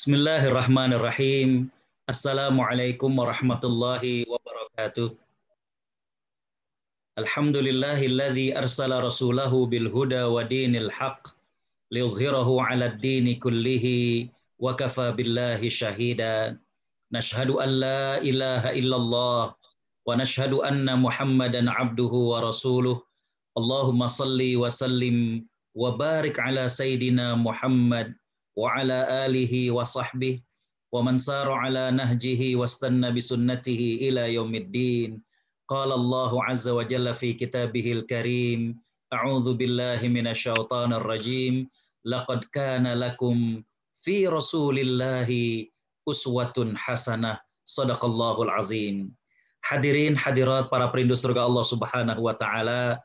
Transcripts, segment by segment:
Bismillahirrahmanirrahim. Assalamualaikum warahmatullahi wabarakatuh. Alhamdulillahilladzi arsala rasulahu bil huda wa dinil haq liyuzhirahu 'alad dini kullihi wa kafa billahi syahida. Nashhadu an la ilaha illallah wa nashhadu anna Muhammadan abduhu wa rasuluh. Allahumma salli wa sallim wa barik ala sayyidina Muhammad wa ala alihi wa sahbihi wa man sara ala nahjihi wastanna bisunnatihi ila yaumiddin. Qala Allahu azza wa jalla fi kitabihil karim, a'udzu billahi minasyaitonir rajim, laqad kana lakum fi rasulillahi uswatun hasanah. Shadaqallahul azim. Hadirin hadirat para perindu surga Allah Subhanahu wa taala,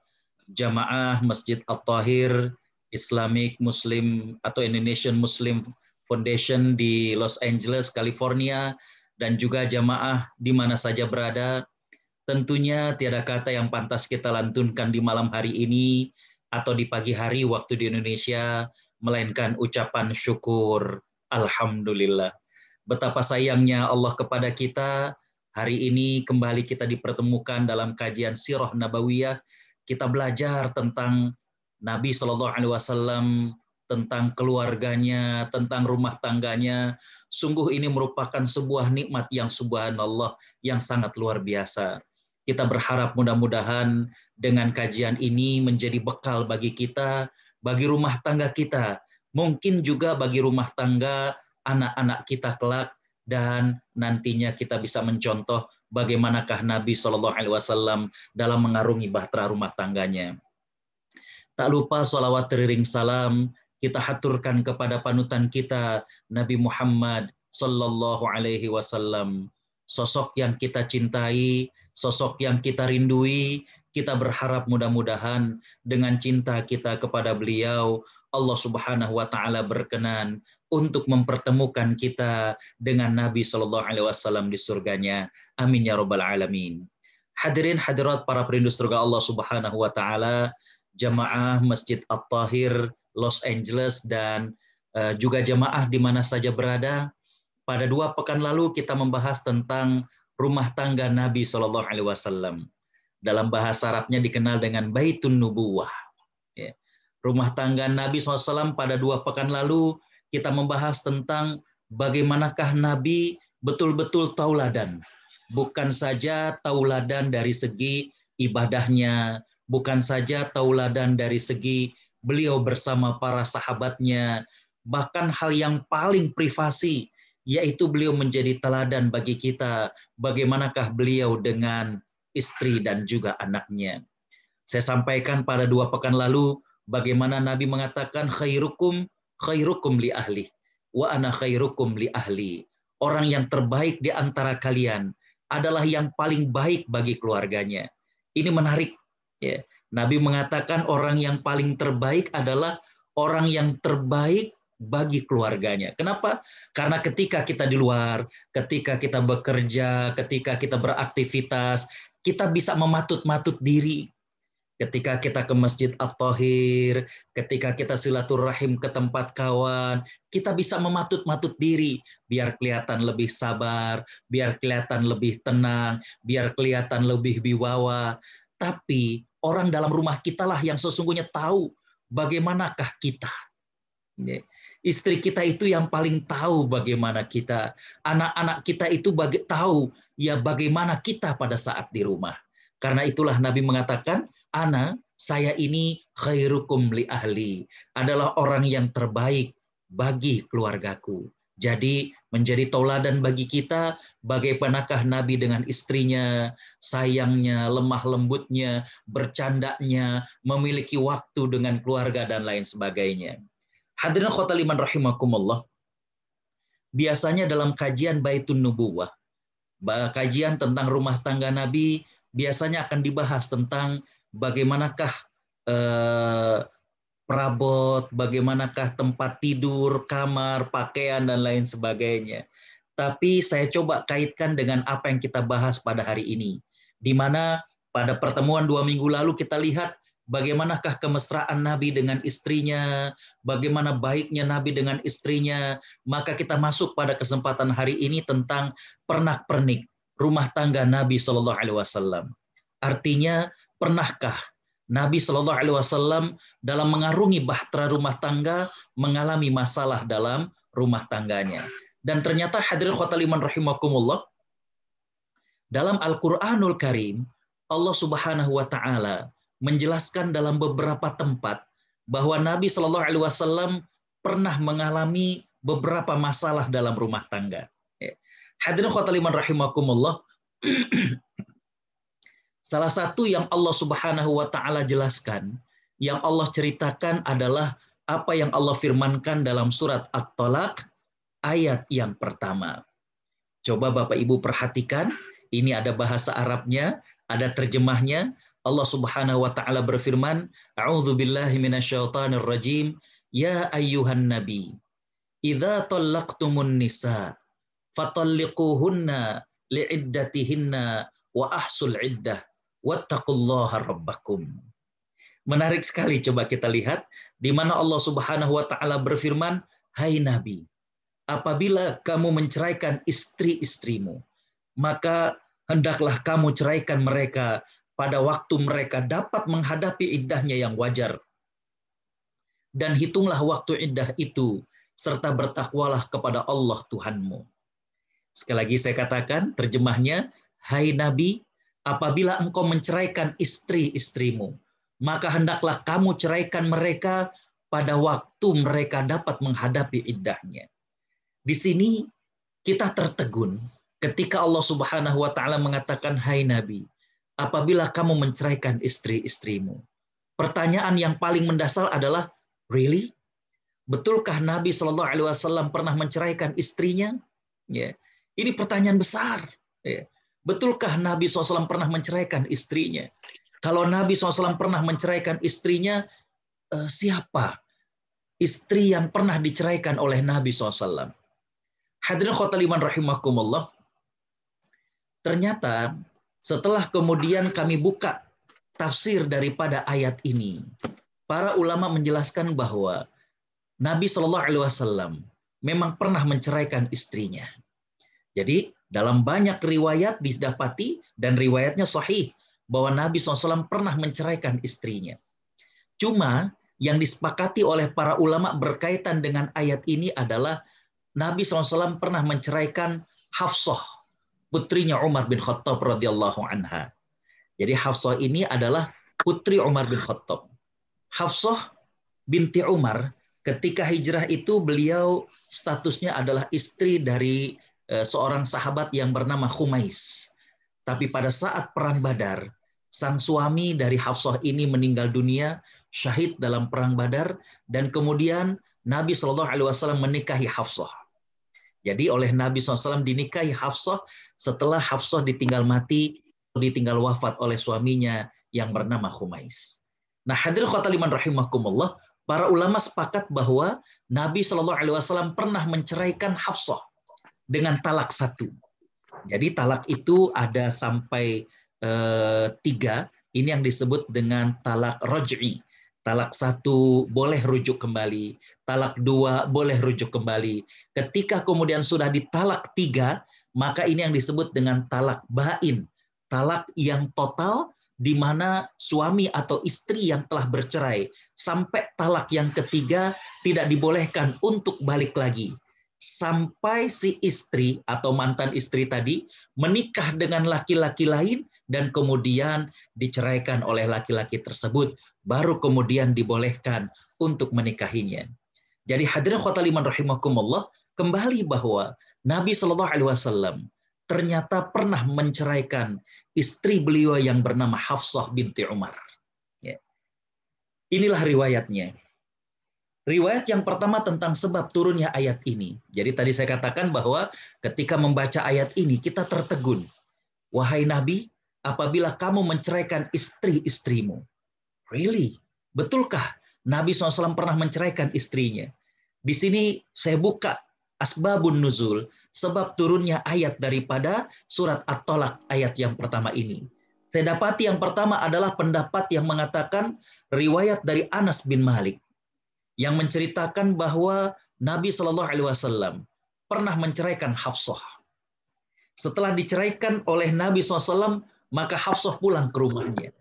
jamaah Masjid At-Tahir Islamic Muslim atau Indonesian Muslim Foundation di Los Angeles, California, dan juga jamaah di mana saja berada. Tentunya tiada kata yang pantas kita lantunkan di malam hari ini atau di pagi hari waktu di Indonesia, melainkan ucapan syukur. Alhamdulillah. Betapa sayangnya Allah kepada kita. Hari ini kembali kita dipertemukan dalam kajian Sirah Nabawiyah. Kita belajar tentang Nabi SAW, tentang keluarganya, tentang rumah tangganya. Sungguh ini merupakan sebuah nikmat yang subhanallah, yang sangat luar biasa. Kita berharap mudah-mudahan dengan kajian ini menjadi bekal bagi kita, bagi rumah tangga kita, mungkin juga bagi rumah tangga anak-anak kita kelak, dan nantinya kita bisa mencontoh bagaimanakah Nabi SAW dalam mengarungi bahtera rumah tangganya. Tak lupa salawat teriring salam kita haturkan kepada panutan kita Nabi Muhammad sallallahu alaihi wasallam, sosok yang kita cintai, sosok yang kita rindui. Kita berharap mudah-mudahan dengan cinta kita kepada beliau, Allah Subhanahu wa taala berkenan untuk mempertemukan kita dengan Nabi sallallahu alaihi wasallam di surganya. Amin ya rabbal alamin. Hadirin hadirat para perindu surga Allah Subhanahu wa taala, jamaah Masjid At-Tahir Los Angeles, dan juga jamaah di mana saja berada. Pada 2 pekan lalu kita membahas tentang rumah tangga Nabi Shallallahu Alaihi Wasallam. Dalam bahasa Arabnya dikenal dengan Baitun Nubuwah. Ya. Rumah tangga Nabi SAW pada 2 pekan lalu kita membahas tentang bagaimanakah Nabi betul-betul tauladan. Bukan saja tauladan dari segi ibadahnya, bukan saja tauladan dari segi beliau bersama para sahabatnya, bahkan hal yang paling privasi, yaitu beliau menjadi teladan bagi kita, bagaimanakah beliau dengan istri dan juga anaknya. Saya sampaikan pada 2 pekan lalu, bagaimana Nabi mengatakan khairukum li ahli, wa ana khairukum li ahli. Orang yang terbaik di antara kalian adalah yang paling baik bagi keluarganya. Ini menarik. Ya. Nabi mengatakan orang yang paling terbaik adalah orang yang terbaik bagi keluarganya. Kenapa? Karena ketika kita di luar, ketika kita bekerja, ketika kita beraktivitas, kita bisa mematut-matut diri. Ketika kita ke Masjid At-Tahir, ketika kita silaturahim ke tempat kawan, kita bisa mematut-matut diri, biar kelihatan lebih sabar, biar kelihatan lebih tenang, biar kelihatan lebih wibawa. Tapi orang dalam rumah kitalah yang sesungguhnya tahu bagaimanakah kita. Istri kita itu yang paling tahu bagaimana kita. Anak-anak kita itu tahu ya bagaimana kita pada saat di rumah. Karena itulah Nabi mengatakan, saya ini khairukum li ahli, adalah orang yang terbaik bagi keluargaku. Jadi menjadi tauladan bagi kita bagaimanakah Nabi dengan istrinya, sayangnya, lemah lembutnya, bercandanya, memiliki waktu dengan keluarga dan lain sebagainya. Hadirin khotal iman rahimakumullah. Biasanya dalam kajian Baitun Nubuwah, kajian tentang rumah tangga Nabi, biasanya akan dibahas tentang bagaimanakah perabot, bagaimanakah tempat tidur, kamar, pakaian, dan lain sebagainya. Tapi saya coba kaitkan dengan apa yang kita bahas pada hari ini. Di mana pada pertemuan 2 minggu lalu kita lihat bagaimanakah kemesraan Nabi dengan istrinya, bagaimana baiknya Nabi dengan istrinya, maka kita masuk pada kesempatan hari ini tentang pernak-pernik rumah tangga Nabi Shallallahu Alaihi Wasallam. Artinya, pernahkah Nabi Shallallahu Alaihi Wasallam dalam mengarungi bahtera rumah tangga mengalami masalah dalam rumah tangganya? Dan ternyata hadirin khotul iman rahimakumullah, dalam Al-Qur'anul Karim, Allah Subhanahu wa taala menjelaskan dalam beberapa tempat bahwa Nabi Shallallahu Alaihi Wasallam pernah mengalami beberapa masalah dalam rumah tangga. Hadirin khotul iman rahimakumullah, salah satu yang Allah Subhanahu wa taala jelaskan, yang Allah ceritakan adalah apa yang Allah firmankan dalam surat At-Talaq ayat yang pertama. Coba Bapak Ibu perhatikan, ini ada bahasa Arabnya, ada terjemahnya. Allah Subhanahu wa taala berfirman, A'udzu billahi minasyaitonir rajim, ya ayyuhan nabi, idza talaqtumun nisa fatalliquhunna li'iddatihinna wa ahsul iddah wattaqullaha rabbakum. Menarik sekali, coba kita lihat di mana Allah Subhanahu wa taala berfirman, hai nabi, apabila kamu menceraikan istri-istrimu, maka hendaklah kamu ceraikan mereka pada waktu mereka dapat menghadapi iddahnya yang wajar. Dan hitunglah waktu iddah itu, serta bertakwalah kepada Allah Tuhanmu. Sekali lagi saya katakan, terjemahnya, hai Nabi, apabila engkau menceraikan istri-istrimu, maka hendaklah kamu ceraikan mereka pada waktu mereka dapat menghadapi iddahnya. Di sini kita tertegun ketika Allah Subhanahu wa taala mengatakan, hai Nabi, apabila kamu menceraikan istri-istrimu. Pertanyaan yang paling mendasar adalah, really? Betulkah Nabi Shallallahu Alaihi Wasallam pernah menceraikan istrinya? Ya. Ini pertanyaan besar. Ya. Betulkah Nabi SAW pernah menceraikan istrinya? Kalau Nabi SAW pernah menceraikan istrinya, siapa istri yang pernah diceraikan oleh Nabi SAW? Hadirin khotul iman rahimakumullah. Ternyata setelah kemudian kami buka tafsir daripada ayat ini, para ulama menjelaskan bahwa Nabi Shallallahu Alaihi Wasallam memang pernah menceraikan istrinya. Jadi dalam banyak riwayat didapati dan riwayatnya sahih bahwa Nabi SAW pernah menceraikan istrinya. Cuma yang disepakati oleh para ulama berkaitan dengan ayat ini adalah Nabi SAW pernah menceraikan Hafsah, putrinya Umar bin Khattab radhiyallahu anha. Jadi Hafsah ini adalah putri Umar bin Khattab. Hafsah binti Umar ketika hijrah itu beliau statusnya adalah istri dari seorang sahabat yang bernama Khumais. Tapi pada saat perang Badar, sang suami dari Hafsah ini meninggal dunia, syahid dalam perang Badar, dan kemudian Nabi Shallallahu Alaihi Wasallam menikahi Hafsah. Jadi oleh Nabi SAW dinikahi Hafsah setelah Hafsah ditinggal mati, ditinggal wafat oleh suaminya yang bernama Khumais. Nah, hadirin khotul iman rahimakumullah, para ulama sepakat bahwa Nabi Shallallahu Alaihi Wasallam pernah menceraikan Hafsah dengan talak 1. Jadi talak itu ada sampai 3. Ini yang disebut dengan talak raj'i. Talak 1 boleh rujuk kembali, talak 2 boleh rujuk kembali. Ketika kemudian sudah ditalak 3, maka ini yang disebut dengan talak bain. Talak yang total di mana suami atau istri yang telah bercerai sampai talak yang ketiga tidak dibolehkan untuk balik lagi. Sampai si istri atau mantan istri tadi menikah dengan laki-laki lain dan kemudian diceraikan oleh laki-laki tersebut, baru kemudian dibolehkan untuk menikahinya. Jadi hadirin khotul iman rahimakumullah, kembali bahwa Nabi Shallallahu Alaihi Wasallam ternyata pernah menceraikan istri beliau yang bernama Hafsah binti Umar. Inilah riwayatnya. Riwayat yang pertama tentang sebab turunnya ayat ini. Jadi tadi saya katakan bahwa ketika membaca ayat ini kita tertegun. Wahai Nabi, apabila kamu menceraikan istri-istrimu. Really? Betulkah Nabi SAW pernah menceraikan istrinya? Di sini saya buka asbabun nuzul, sebab turunnya ayat daripada surat At-Talaq ayat yang pertama ini. Saya dapati yang pertama adalah pendapat yang mengatakan riwayat dari Anas bin Malik yang menceritakan bahwa Nabi Shallallahu Alaihi Wasallam pernah menceraikan Hafsah. Setelah diceraikan oleh Nabi SAW, maka Hafsah pulang ke rumahnya.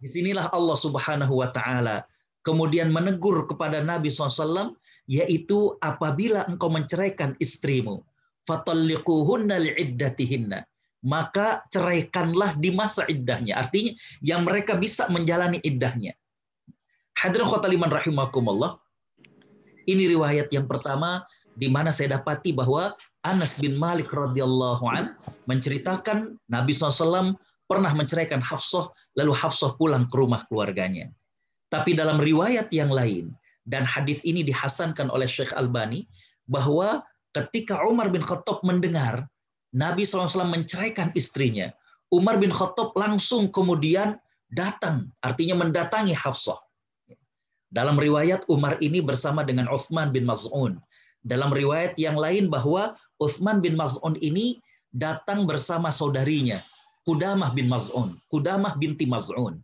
Disinilah Allah Subhanahu Wa Taala kemudian menegur kepada Nabi SAW, yaitu apabila engkau menceraikan istrimu, fatalliquhunna li'iddatihinna, maka ceraikanlah di masa iddahnya. Artinya yang mereka bisa menjalani iddahnya. Hadirin khotaliman rahimakumullah. Ini riwayat yang pertama di mana saya dapati bahwa Anas bin Malik radhiyallahu an menceritakan Nabi SAW pernah menceraikan Hafsah, lalu Hafsah pulang ke rumah keluarganya. Tapi dalam riwayat yang lain, dan hadis ini dihasankan oleh Syekh Albani, bahwa ketika Umar bin Khattab mendengar Nabi SAW menceraikan istrinya, Umar bin Khattab langsung kemudian datang, artinya mendatangi Hafsah. Dalam riwayat Umar ini bersama dengan Uthman bin Maz'un. Dalam riwayat yang lain bahwa Uthman bin Maz'un ini datang bersama saudarinya, Qudamah bin Maz'un, Qudamah binti Maz'un.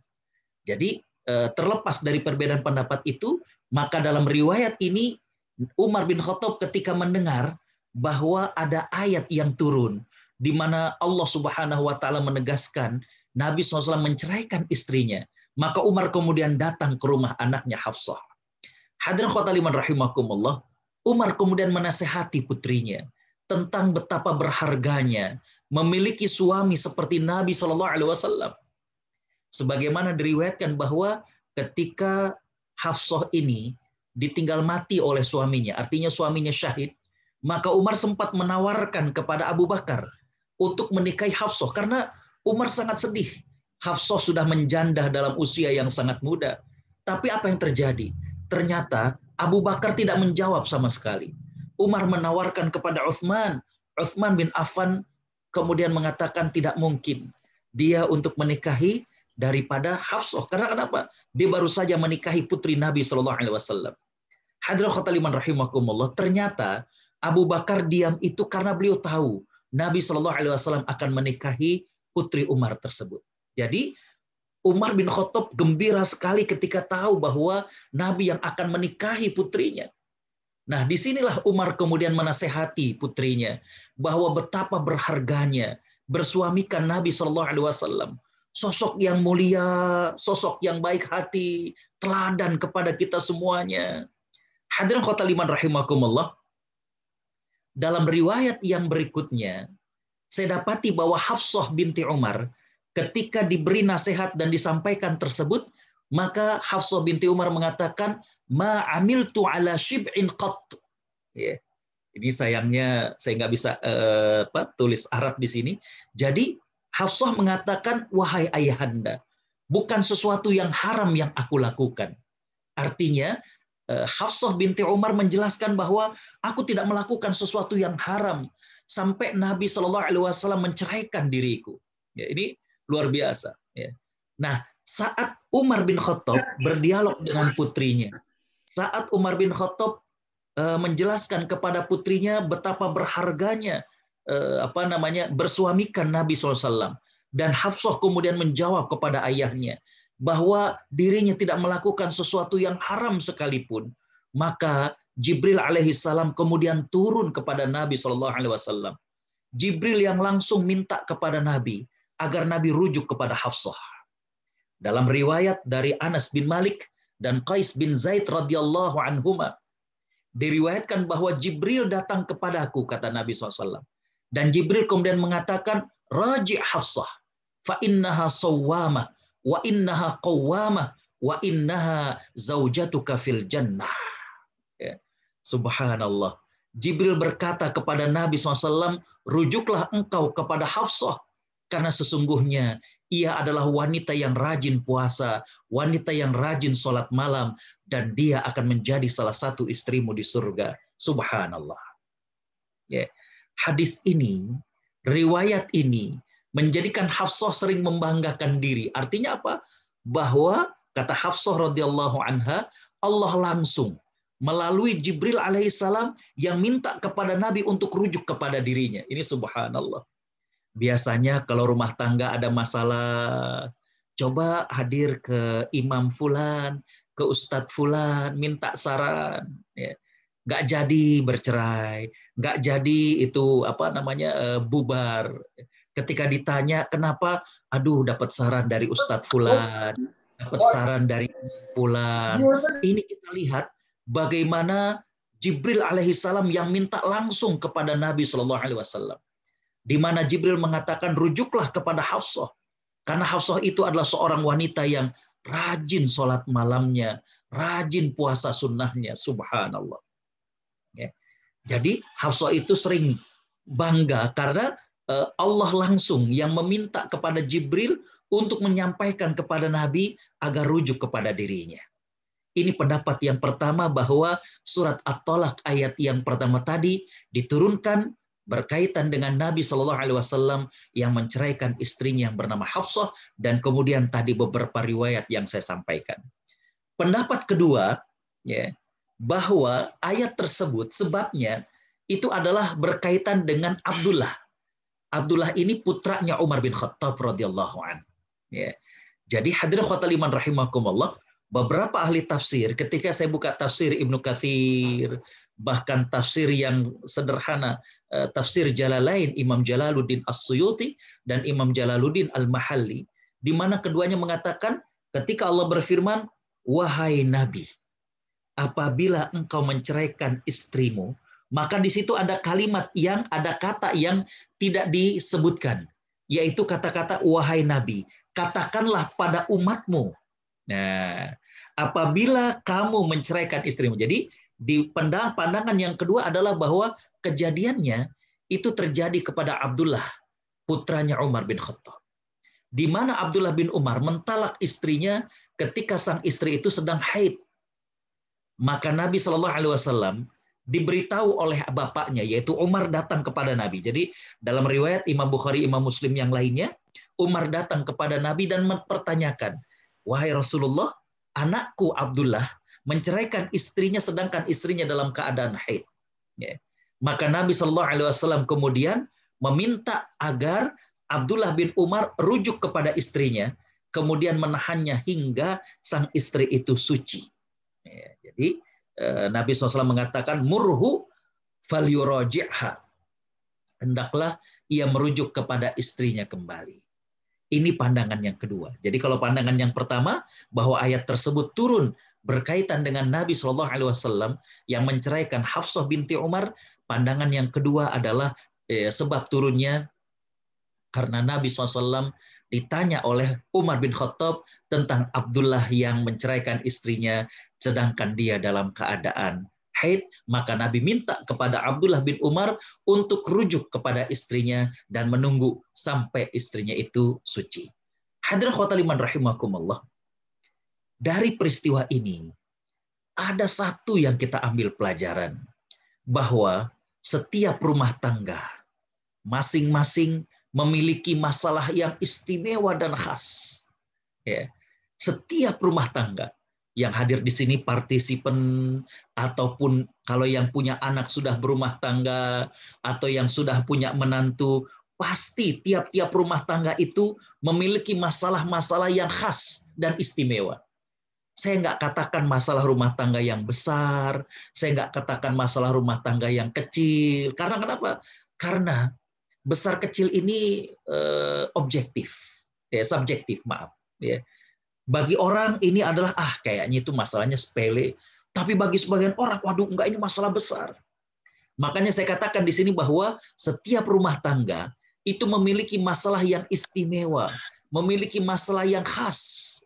Jadi terlepas dari perbedaan pendapat itu, maka dalam riwayat ini Umar bin Khattab ketika mendengar bahwa ada ayat yang turun di mana Allah Subhanahu wa taala menegaskan Nabi SAW menceraikan istrinya, maka Umar kemudian datang ke rumah anaknya Hafsah. Hadirin khotaliman rahimakumullah, Umar kemudian menasehati putrinya tentang betapa berharganya memiliki suami seperti Nabi SAW. Sebagaimana diriwayatkan bahwa ketika Hafsah ini ditinggal mati oleh suaminya, artinya suaminya syahid, maka Umar sempat menawarkan kepada Abu Bakar untuk menikahi Hafsah karena Umar sangat sedih. Hafsah sudah menjanda dalam usia yang sangat muda. Tapi apa yang terjadi? Ternyata Abu Bakar tidak menjawab sama sekali. Umar menawarkan kepada Uthman. Uthman bin Affan kemudian mengatakan tidak mungkin dia untuk menikahi daripada Hafsah. Karena kenapa? Dia baru saja menikahi putri Nabi SAW. Hadirin khotaliman rahimakumullah. Ternyata Abu Bakar diam itu karena beliau tahu Nabi SAW akan menikahi putri Umar tersebut. Jadi Umar bin Khattab gembira sekali ketika tahu bahwa Nabi yang akan menikahi putrinya. Nah, disinilah Umar kemudian menasehati putrinya bahwa betapa berharganya bersuamikan Nabi SAW. Sosok yang mulia, sosok yang baik hati, teladan kepada kita semuanya. Hadirin khotaliman rahimakumullah. Dalam riwayat yang berikutnya, saya dapati bahwa Hafsah binti Umar ketika diberi nasihat dan disampaikan tersebut, maka Hafsah binti Umar mengatakan, ma amiltu ala shib'in qat. Ya. Ini sayangnya saya nggak bisa tulis Arab di sini. Jadi Hafsah mengatakan, wahai ayahanda, bukan sesuatu yang haram yang aku lakukan. Artinya Hafsah binti Umar menjelaskan bahwa aku tidak melakukan sesuatu yang haram sampai Nabi SAW menceraikan diriku. Ya, ini luar biasa. Ya. Nah, saat Umar bin Khattab berdialog dengan putrinya, saat Umar bin Khattab menjelaskan kepada putrinya betapa berharganya bersuamikan Nabi SAW, dan Hafsah kemudian menjawab kepada ayahnya bahwa dirinya tidak melakukan sesuatu yang haram sekalipun, maka Jibril alaihissalam kemudian turun kepada Nabi SAW. Jibril yang langsung minta kepada Nabi agar Nabi rujuk kepada Hafsah. Dalam riwayat dari Anas bin Malik dan Qais bin Zaid radhiyallahu anhuma, diriwayatkan bahwa Jibril datang kepadaku, kata Nabi SAW. Dan Jibril kemudian mengatakan, raji' Hafsah, fa innaha sawwamah, wa innaha qawwamah, wa innaha zaujatuka fil jannah. Ya. Subhanallah. Jibril berkata kepada Nabi SAW, rujuklah engkau kepada Hafsah, karena sesungguhnya ia adalah wanita yang rajin puasa, wanita yang rajin sholat malam, dan dia akan menjadi salah satu istrimu di surga. Subhanallah. Ya. Hadis ini, riwayat ini, menjadikan Hafsah sering membanggakan diri. Artinya apa? Bahwa, kata Hafsah radhiyallahu anha, Allah langsung melalui Jibril alaihissalam yang minta kepada Nabi untuk rujuk kepada dirinya. Ini subhanallah. Biasanya kalau rumah tangga ada masalah, coba hadir ke Imam Fulan, ke Ustadz Fulan, minta saran. Ya. Nggak jadi bercerai, nggak jadi itu apa namanya bubar. Ketika ditanya kenapa, aduh dapat saran dari Ustadz Fulan, dapat saran dari Fulan. Ini kita lihat bagaimana Jibril alaihissalam yang minta langsung kepada Nabi Shallallahu Alaihi Wasallam, di mana Jibril mengatakan rujuklah kepada Hafsah, karena Hafsah itu adalah seorang wanita yang rajin sholat malamnya, rajin puasa sunnahnya, subhanallah. Ya. Jadi Hafsah itu sering bangga karena Allah langsung yang meminta kepada Jibril untuk menyampaikan kepada Nabi agar rujuk kepada dirinya. Ini pendapat yang pertama, bahwa surat At-Tolak ayat yang pertama tadi diturunkan berkaitan dengan Nabi Shallallahu Alaihi Wasallam yang menceraikan istrinya yang bernama Hafsah, dan kemudian tadi beberapa riwayat yang saya sampaikan. Pendapat kedua, ya, bahwa ayat tersebut sebabnya itu adalah berkaitan dengan Abdullah. Abdullah ini putranya Umar bin Khattab radhiyallahu anhu. Ya. Jadi hadirin khotul iman rahimakumullah, beberapa ahli tafsir, ketika saya buka tafsir Ibnu Katsir, bahkan tafsir yang sederhana, tafsir Jalalain Imam Jalaluddin As-Suyuti dan Imam Jalaluddin Al-Mahalli, di mana keduanya mengatakan ketika Allah berfirman, wahai Nabi, apabila engkau menceraikan istrimu, maka di situ ada kalimat yang, ada kata yang tidak disebutkan, yaitu kata-kata wahai Nabi, katakanlah pada umatmu. Nah, apabila kamu menceraikan istrimu. Jadi di pandangan yang kedua adalah bahwa kejadiannya itu terjadi kepada Abdullah, putranya Umar bin Khattab. Di mana Abdullah bin Umar mentalak istrinya ketika sang istri itu sedang haid. Maka Nabi Shallallahu Alaihi Wasallam diberitahu oleh bapaknya, yaitu Umar, datang kepada Nabi. Jadi dalam riwayat Imam Bukhari, Imam Muslim yang lainnya, Umar datang kepada Nabi dan mempertanyakan, wahai Rasulullah, anakku Abdullah menceraikan istrinya sedangkan istrinya dalam keadaan haid. Ya. Maka Nabi Shallallahu Alaihi Wasallam kemudian meminta agar Abdullah bin Umar rujuk kepada istrinya, kemudian menahannya hingga sang istri itu suci. Ya, jadi Nabi SAW mengatakan murhu falyuraji'ha, hendaklah ia merujuk kepada istrinya kembali. Ini pandangan yang kedua. Jadi kalau pandangan yang pertama bahwa ayat tersebut turun berkaitan dengan Nabi SAW yang menceraikan Hafsah binti Umar, pandangan yang kedua adalah sebab turunnya karena Nabi SAW ditanya oleh Umar bin Khattab tentang Abdullah yang menceraikan istrinya sedangkan dia dalam keadaan haid, maka Nabi minta kepada Abdullah bin Umar untuk rujuk kepada istrinya dan menunggu sampai istrinya itu suci. Hadirin khotul iman rahimakumullah. Dari peristiwa ini ada satu yang kita ambil pelajaran, bahwa setiap rumah tangga masing-masing memiliki masalah yang istimewa dan khas. Ya. Setiap rumah tangga yang hadir di sini partisipan, ataupun kalau yang punya anak sudah berumah tangga, atau yang sudah punya menantu, pasti tiap-tiap rumah tangga itu memiliki masalah-masalah yang khas dan istimewa. Saya nggak katakan masalah rumah tangga yang besar, saya nggak katakan masalah rumah tangga yang kecil. Karena kenapa? Karena besar kecil ini objektif, ya, subjektif, maaf. Ya. Bagi orang ini adalah kayaknya itu masalahnya sepele, tapi bagi sebagian orang, waduh, enggak, ini masalah besar. Makanya saya katakan di sini bahwa setiap rumah tangga itu memiliki masalah yang istimewa, memiliki masalah yang khas,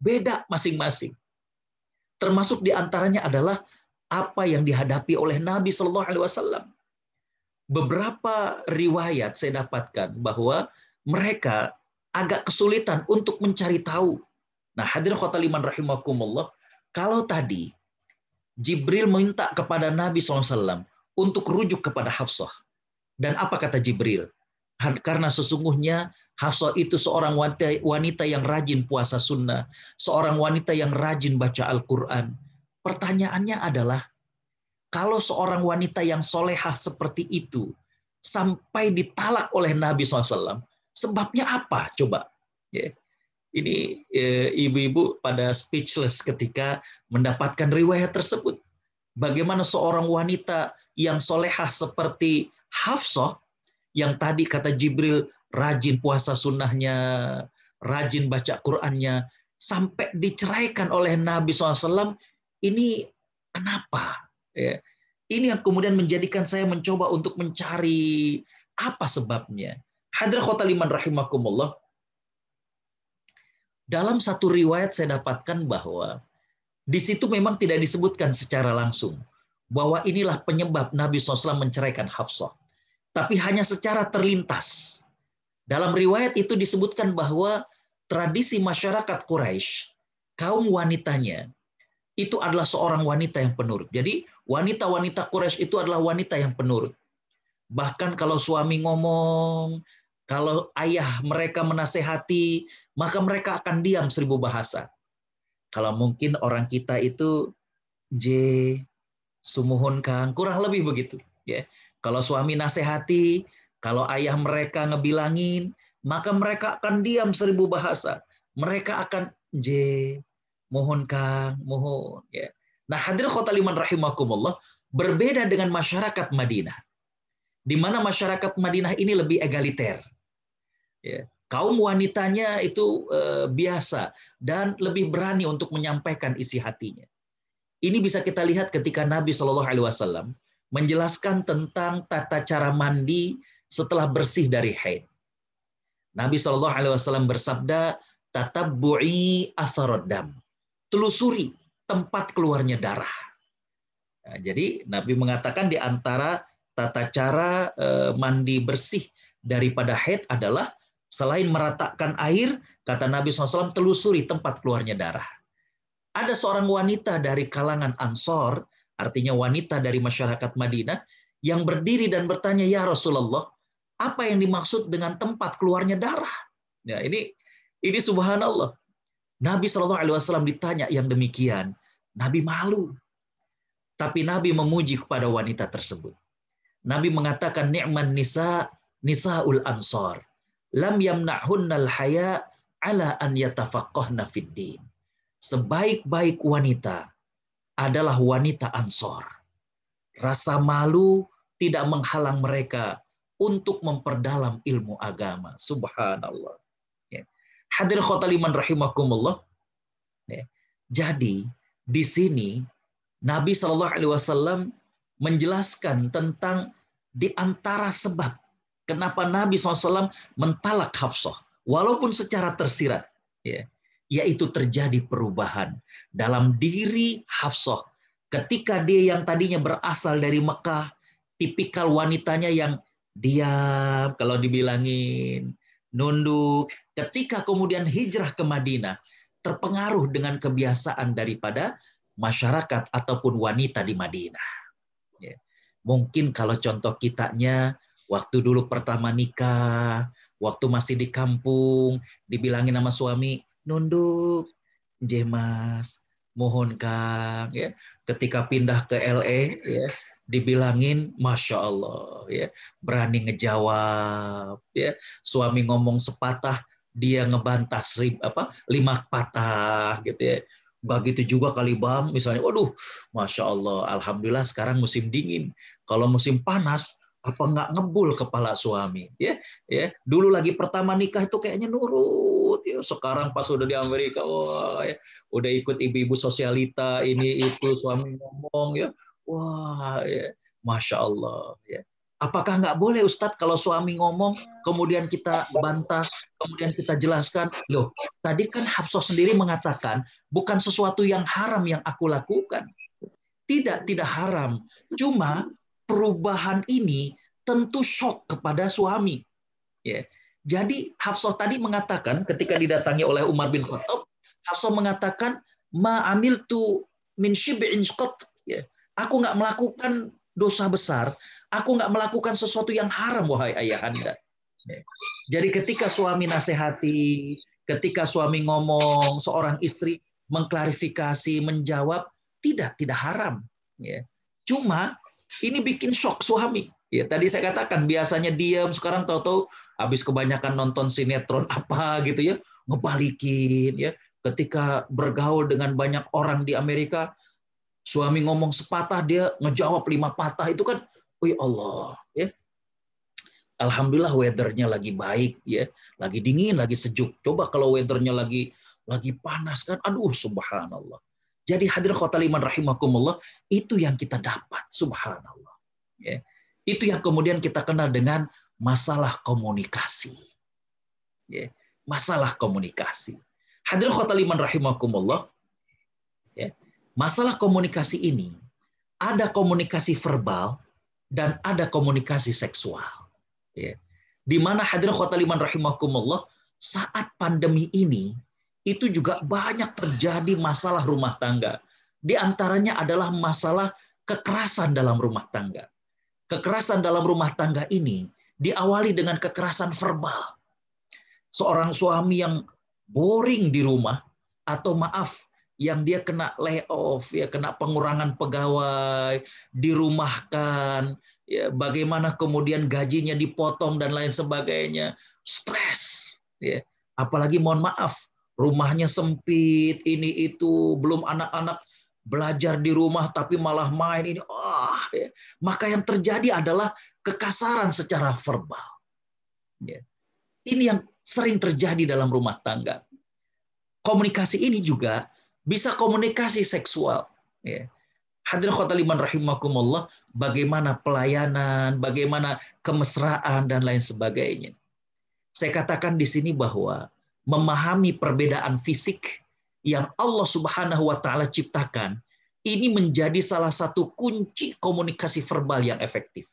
beda masing-masing. Termasuk diantaranya adalah apa yang dihadapi oleh Nabi Shallallahu Alaihi Wasallam. Beberapa riwayat saya dapatkan bahwa mereka agak kesulitan untuk mencari tahu. Nah, hadirin khotul iman rahimakumullah, kalau tadi Jibril minta kepada Nabi SAW untuk rujuk kepada Hafsah. Dan apa kata Jibril? Karena sesungguhnya Hafsah itu seorang wanita yang rajin puasa sunnah, seorang wanita yang rajin baca Al-Quran. Pertanyaannya adalah, kalau seorang wanita yang solehah seperti itu, sampai ditalak oleh Nabi SAW. Sebabnya apa? Coba. Ya. Ini ibu-ibu pada speechless ketika mendapatkan riwayat tersebut. Bagaimana seorang wanita yang solehah seperti Hafsah, yang tadi kata Jibril, rajin puasa sunnahnya, rajin baca Qur'annya, sampai diceraikan oleh Nabi SAW, ini kenapa? Ya. Ini yang kemudian menjadikan saya mencoba untuk mencari apa sebabnya. Hadirin khotal iman rahimakumullah, dalam satu riwayat saya dapatkan bahwa di situ memang tidak disebutkan secara langsung bahwa inilah penyebab Nabi SAW menceraikan Hafsah. Tapi hanya secara terlintas. Dalam riwayat itu disebutkan bahwa tradisi masyarakat Quraisy, kaum wanitanya, itu adalah seorang wanita yang penurut. Jadi wanita-wanita Quraisy itu adalah wanita yang penurut. Bahkan kalau suami ngomong, kalau ayah mereka menasehati, maka mereka akan diam 1000 bahasa. Kalau mungkin orang kita itu J, sumuhun Kang, kurang lebih begitu. Ya. Kalau suami nasehati, kalau ayah mereka ngebilangin, maka mereka akan diam 1000 bahasa. Mereka akan J, mohon Kang, mohon. Ya. Nah, hadirin khotal iman rahimakumullah, berbeda dengan masyarakat Madinah, di mana masyarakat Madinah ini lebih egaliter. Ya. Kaum wanitanya itu biasa dan lebih berani untuk menyampaikan isi hatinya. Ini bisa kita lihat ketika Nabi Shallallahu Alaihi Wasallam menjelaskan tentang tata cara mandi setelah bersih dari haid. Nabi Shallallahu Alaihi Wasallam bersabda, "Tatabbu'i atharad dam." Telusuri tempat keluarnya darah. Nah, jadi Nabi mengatakan di antara tata cara mandi bersih daripada haid adalah selain meratakan air, kata Nabi SAW, telusuri tempat keluarnya darah. Ada seorang wanita dari kalangan Ansor, artinya wanita dari masyarakat Madinah, yang berdiri dan bertanya, "Ya Rasulullah, apa yang dimaksud dengan tempat keluarnya darah?" Ya, ini subhanallah. Nabi SAW ditanya yang demikian. Nabi malu. Tapi Nabi memuji kepada wanita tersebut. Nabi mengatakan, "Ni'man nisa, nisaul ansor. Lam yamna'hunnal haya ala an yatafaqqahna fid din." Sebaik-baik wanita adalah wanita Ansor. Rasa malu tidak menghalang mereka untuk memperdalam ilmu agama. Subhanallah. Hadirin khotal iman rahimakumullah. Jadi di sini Nabi Shallallahu Alaihi Wasallam menjelaskan tentang di antara sebab kenapa Nabi SAW mentalak Hafsah, walaupun secara tersirat, yaitu terjadi perubahan dalam diri Hafsah. Ketika dia yang tadinya berasal dari Mekah, tipikal wanitanya yang diam kalau dibilangin, nunduk. Ketika kemudian hijrah ke Madinah, terpengaruh dengan kebiasaan daripada masyarakat ataupun wanita di Madinah. Mungkin kalau contoh kitanya, waktu dulu pertama nikah, waktu masih di kampung, dibilangin sama suami, nunduk, Mas, mohon Kang. Ya. Ketika pindah ke LA, ya, dibilangin, Masya Allah, ya, berani ngejawab. Ya. Suami ngomong sepatah, dia ngebantah 5 patah, gitu ya. Begitu juga kali Bang, misalnya, waduh, Masya Allah, Alhamdulillah sekarang musim dingin. Kalau musim panas, apa nggak ngebul kepala suami? Ya, dulu lagi pertama nikah itu kayaknya nurut. Ya, sekarang pas udah di Amerika, wah, ya, udah ikut ibu-ibu sosialita, ini itu suami ngomong, ya, wah, ya, Masya Allah. Ya. Apakah nggak boleh Ustadz kalau suami ngomong, kemudian kita bantah, kemudian kita jelaskan, loh, tadi kan Hafsah sendiri mengatakan, bukan sesuatu yang haram yang aku lakukan. Tidak haram. Cuma perubahan ini tentu shock kepada suami. Ya. Jadi Hafsah tadi mengatakan ketika didatangi oleh Umar bin Khattab, Hafsah mengatakan, "Ma amiltu min shib'in qat." Ya. Aku nggak melakukan dosa besar, aku nggak melakukan sesuatu yang haram, wahai ayahanda. Ya. Jadi ketika suami nasihati, ketika suami ngomong, seorang istri mengklarifikasi, menjawab, tidak haram. Ya. Cuma ini bikin shock suami. Ya, tadi saya katakan biasanya diam, sekarang tahu-tahu habis kebanyakan nonton sinetron apa gitu ya, ngebalikin ya. Ketika bergaul dengan banyak orang di Amerika, suami ngomong sepatah dia ngejawab 5 patah, itu kan, wih Allah ya. Alhamdulillah weathernya lagi baik ya, lagi dingin, lagi sejuk. Coba kalau weathernya lagi panas kan, aduh subhanallah. Jadi hadirin khotul iman rahimakumullah, itu yang kita dapat, subhanallah. Ya. Itu yang kemudian kita kenal dengan masalah komunikasi. Ya. Masalah komunikasi. Hadirin khotul iman rahimakumullah, ya. Masalah komunikasi ini, ada komunikasi verbal dan ada komunikasi seksual. Ya. Di mana hadirin khotul iman rahimakumullah, saat pandemi ini itu juga banyak terjadi masalah rumah tangga. Di antaranya adalah masalah kekerasan dalam rumah tangga. Kekerasan dalam rumah tangga ini diawali dengan kekerasan verbal. Seorang suami yang boring di rumah, atau maaf, yang dia kena layoff, ya kena pengurangan pegawai, dirumahkan, ya, bagaimana kemudian gajinya dipotong dan lain sebagainya, stres, ya. Apalagi mohon maaf, rumahnya sempit, ini itu, belum anak-anak belajar di rumah tapi malah main ini, ya. Maka yang terjadi adalah kekasaran secara verbal. Ya. Ini yang sering terjadi dalam rumah tangga. Komunikasi ini juga bisa komunikasi seksual. Ya. Hadirin khotul iman rahimakumullah, bagaimana pelayanan, bagaimana kemesraan dan lain sebagainya. Saya katakan di sini bahwa memahami perbedaan fisik yang Allah Subhanahu wa taala ciptakan ini menjadi salah satu kunci komunikasi verbal yang efektif.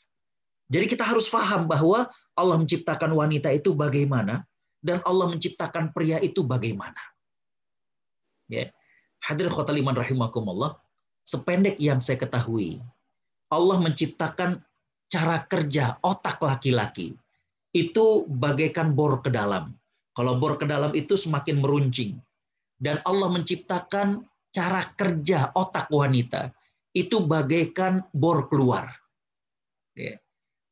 Jadi kita harus paham bahwa Allah menciptakan wanita itu bagaimana dan Allah menciptakan pria itu bagaimana. Ya. Hadirin khotul iman rahimakumullah, sependek yang saya ketahui, Allah menciptakan cara kerja otak laki-laki itu bagaikan bor ke dalam. Kalau bor ke dalam itu semakin meruncing. Dan Allah menciptakan cara kerja otak wanita itu bagaikan bor keluar. Ya.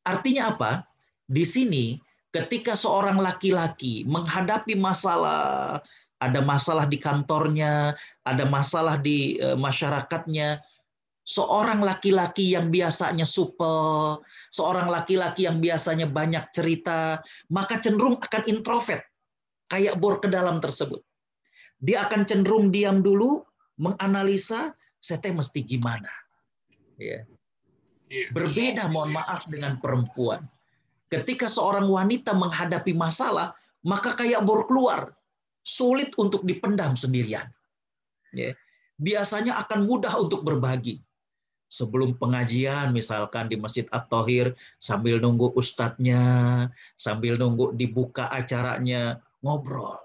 Artinya apa? Di sini ketika seorang laki-laki menghadapi masalah, ada masalah di kantornya, ada masalah di masyarakatnya, seorang laki-laki yang biasanya supel, seorang laki-laki yang biasanya banyak cerita, maka cenderung akan introvert, kayak bor ke dalam tersebut. Dia akan cenderung diam dulu, menganalisa, saya mesti gimana. Ya. Berbeda, mohon maaf, dengan perempuan. Ketika seorang wanita menghadapi masalah, maka kayak bor keluar. Sulit untuk dipendam sendirian. Ya. Biasanya akan mudah untuk berbagi. Sebelum pengajian, misalkan di Masjid At-Thohir, sambil nunggu ustadznya, sambil nunggu dibuka acaranya, ngobrol.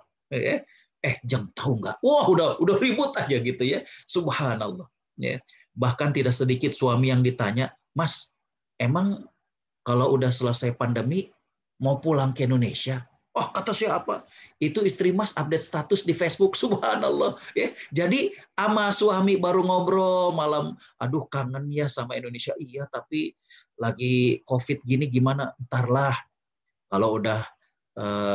Jeng tahu nggak? Wah, udah ribut aja gitu ya. Subhanallah. Ya. Bahkan tidak sedikit suami yang ditanya, Mas, emang kalau udah selesai pandemi, mau pulang ke Indonesia? Oh, kata siapa? Itu istri Mas update status di Facebook, subhanallah. Ya, jadi sama suami baru ngobrol malam, aduh kangen ya sama Indonesia. Iya, tapi lagi COVID gini gimana? Entarlah, kalau udah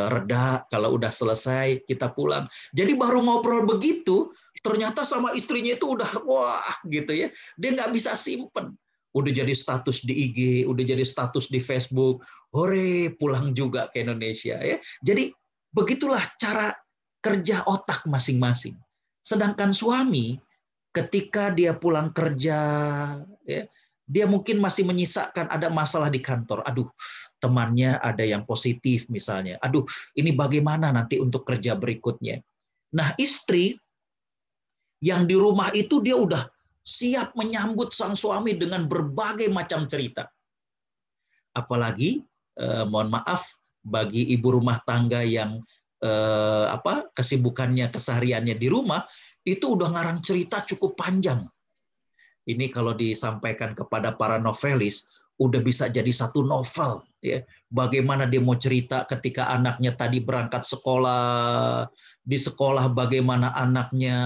reda, kalau udah selesai kita pulang. Jadi baru ngobrol begitu, ternyata sama istrinya itu udah wah gitu ya. Dia nggak bisa simpen. Udah jadi status di IG, udah jadi status di Facebook. Hore, pulang juga ke Indonesia ya. Jadi begitulah cara kerja otak masing-masing. Sedangkan suami ketika dia pulang kerja, ya, dia mungkin masih menyisakan ada masalah di kantor. Aduh, temannya ada yang positif misalnya. Aduh, ini bagaimana nanti untuk kerja berikutnya. Nah, istri yang di rumah itu dia udah siap menyambut sang suami dengan berbagai macam cerita. Apalagi mohon maaf bagi ibu rumah tangga yang kesibukannya kesehariannya di rumah itu udah ngarang cerita cukup panjang. Ini kalau disampaikan kepada para novelis udah bisa jadi satu novel ya. Bagaimana dia mau cerita ketika anaknya tadi berangkat sekolah, di sekolah bagaimana anaknya,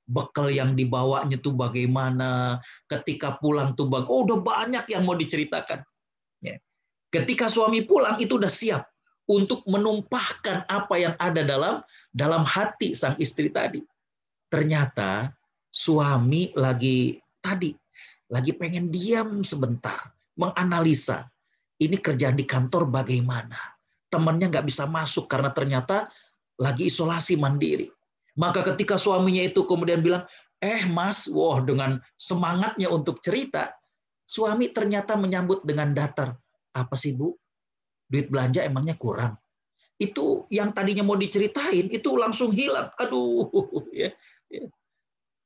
bekal yang dibawanya tuh bagaimana, ketika pulang tuh udah banyak yang mau diceritakan. Ya. Ketika suami pulang itu udah siap untuk menumpahkan apa yang ada dalam hati sang istri tadi. Ternyata suami lagi pengen diam sebentar, menganalisa ini kerjaan di kantor bagaimana. Temannya nggak bisa masuk karena ternyata lagi isolasi mandiri. Maka ketika suaminya itu kemudian bilang, Mas, wah dengan semangatnya untuk cerita, suami ternyata menyambut dengan datar. Apa sih Bu? Duit belanja emangnya kurang? Itu yang tadinya mau diceritain, itu langsung hilang. Aduh. Ya.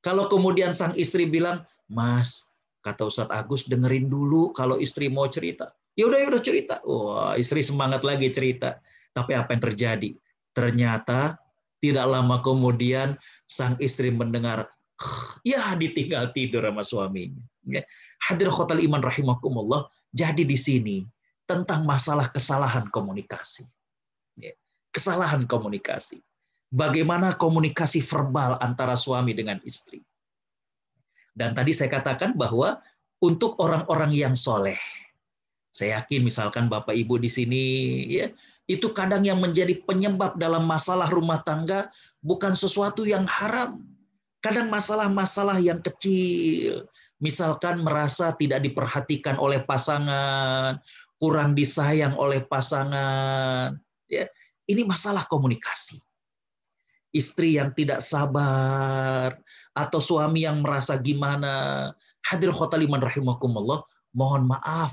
Kalau kemudian sang istri bilang, Mas, kata Ustadz Agus, dengerin dulu kalau istri mau cerita. Ya udah cerita. Wah, istri semangat lagi cerita. Tapi apa yang terjadi? Ternyata tidak lama kemudian sang istri mendengar, ya ditinggal tidur sama suaminya. Hadir khotal iman rahimakumullah. Jadi di sini tentang masalah kesalahan komunikasi. Kesalahan komunikasi. Bagaimana komunikasi verbal antara suami dengan istri. Dan tadi saya katakan bahwa untuk orang-orang yang soleh, saya yakin misalkan Bapak Ibu di sini, ya, itu kadang yang menjadi penyebab dalam masalah rumah tangga bukan sesuatu yang haram. Kadang masalah-masalah yang kecil, misalkan merasa tidak diperhatikan oleh pasangan, kurang disayang oleh pasangan, ya, ini masalah komunikasi. Istri yang tidak sabar, atau suami yang merasa gimana, hadir khotaliman rahimakumullah, mohon maaf,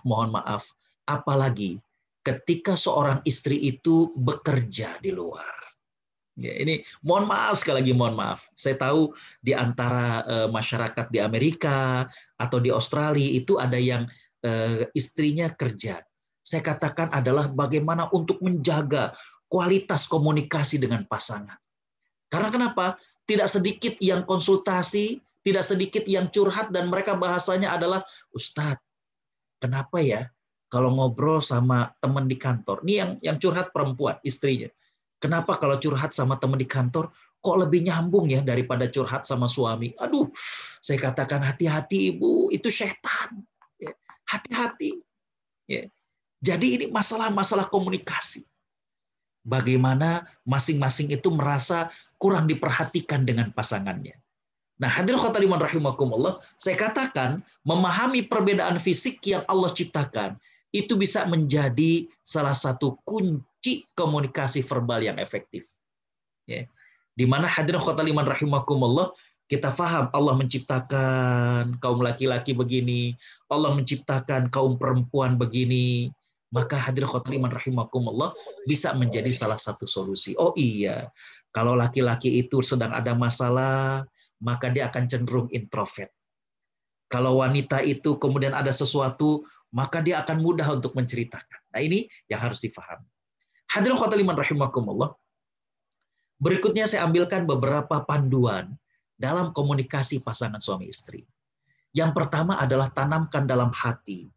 apalagi ketika seorang istri itu bekerja di luar. Ya, ini mohon maaf sekali lagi, mohon maaf. Saya tahu di antara masyarakat di Amerika atau di Australia itu ada yang istrinya kerja. Saya katakan adalah bagaimana untuk menjaga kualitas komunikasi dengan pasangan. Karena kenapa? Tidak sedikit yang konsultasi, tidak sedikit yang curhat, dan mereka bahasanya adalah, Ustadz, kenapa ya kalau ngobrol sama teman di kantor, ini yang curhat perempuan, istrinya. Kenapa kalau curhat sama teman di kantor, kok lebih nyambung ya daripada curhat sama suami? Aduh, saya katakan hati-hati Ibu, itu setan. Hati-hati. Jadi ini masalah-masalah komunikasi. Bagaimana masing-masing itu merasa kurang diperhatikan dengan pasangannya. Nah, hadirin khotaliman rahimakumullah, saya katakan memahami perbedaan fisik yang Allah ciptakan itu bisa menjadi salah satu kunci komunikasi verbal yang efektif. Ya. Di mana hadirin khotaliman rahimakumullah, kita paham Allah menciptakan kaum laki-laki begini, Allah menciptakan kaum perempuan begini, maka hadirin khotaliman rahimakumullah bisa menjadi salah satu solusi. Oh iya, kalau laki-laki itu sedang ada masalah, maka dia akan cenderung introvert. Kalau wanita itu kemudian ada sesuatu, maka dia akan mudah untuk menceritakan. Nah, ini yang harus difahami. Hadirin khotaliman rahimakumullah, berikutnya saya ambilkan beberapa panduan dalam komunikasi pasangan suami istri. Yang pertama adalah tanamkan dalam hati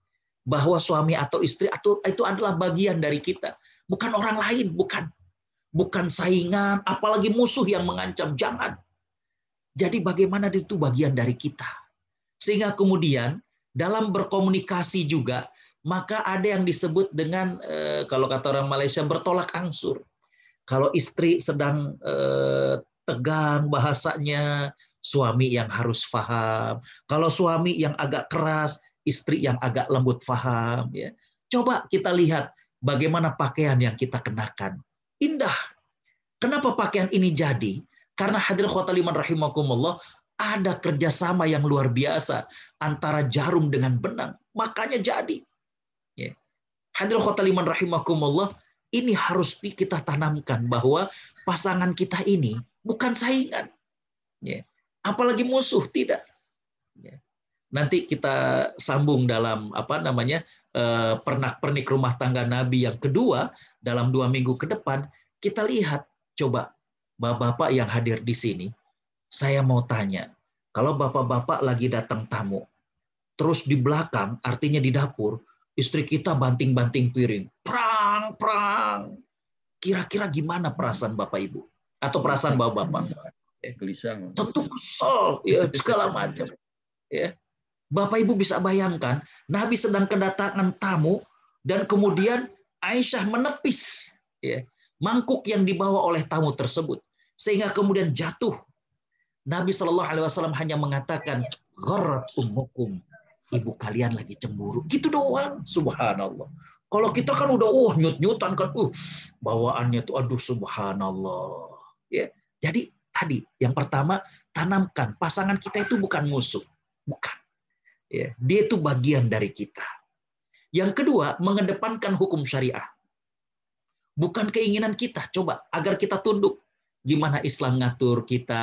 bahwa suami atau istri itu adalah bagian dari kita, bukan orang lain, bukan saingan, apalagi musuh yang mengancam, jangan. Jadi bagaimana itu bagian dari kita. Sehingga kemudian dalam berkomunikasi juga, maka ada yang disebut dengan, kalau kata orang Malaysia, bertolak ansur. Kalau istri sedang tegang bahasanya, suami yang harus paham. Kalau suami yang agak keras, istri yang agak lembut paham. Ya. Coba kita lihat bagaimana pakaian yang kita kenakan. Indah. Kenapa pakaian ini jadi? Karena hadirin khotaliman rahimakumullah, ada kerjasama yang luar biasa antara jarum dengan benang. Makanya jadi. Ya. Hadirin khotaliman rahimakumullah, ini harus kita tanamkan bahwa pasangan kita ini bukan saingan. Ya. Apalagi musuh, tidak. Ya. Nanti kita sambung dalam pernak-pernik rumah tangga Nabi yang kedua dalam 2 minggu ke depan. Kita lihat, coba bapak-bapak yang hadir di sini, saya mau tanya, kalau bapak-bapak lagi datang tamu, terus di belakang, artinya di dapur, istri kita banting-banting piring, prang. Kira-kira gimana perasaan Bapak Ibu? Atau perasaan bapak-bapak? Gelisah. Tentu kesel, ya, segala macam. Ya. Bapak Ibu bisa bayangkan, Nabi sedang kedatangan tamu, Dan kemudian Aisyah menepis ya, mangkuk yang dibawa oleh tamu tersebut, sehingga kemudian jatuh. Nabi Shallallahu Alaihi Wasallam hanya mengatakan, "Gharrat ummukum, ibu kalian lagi cemburu." Gitu doang, subhanallah. Kalau kita kan udah nyut-nyutan kan, bawaannya tuh aduh subhanallah. Ya, jadi tadi yang pertama, tanamkan pasangan kita itu bukan musuh, bukan. Ya, dia itu bagian dari kita. Yang kedua, mengedepankan hukum syariah. Bukan keinginan kita, coba agar kita tunduk. Gimana Islam ngatur kita?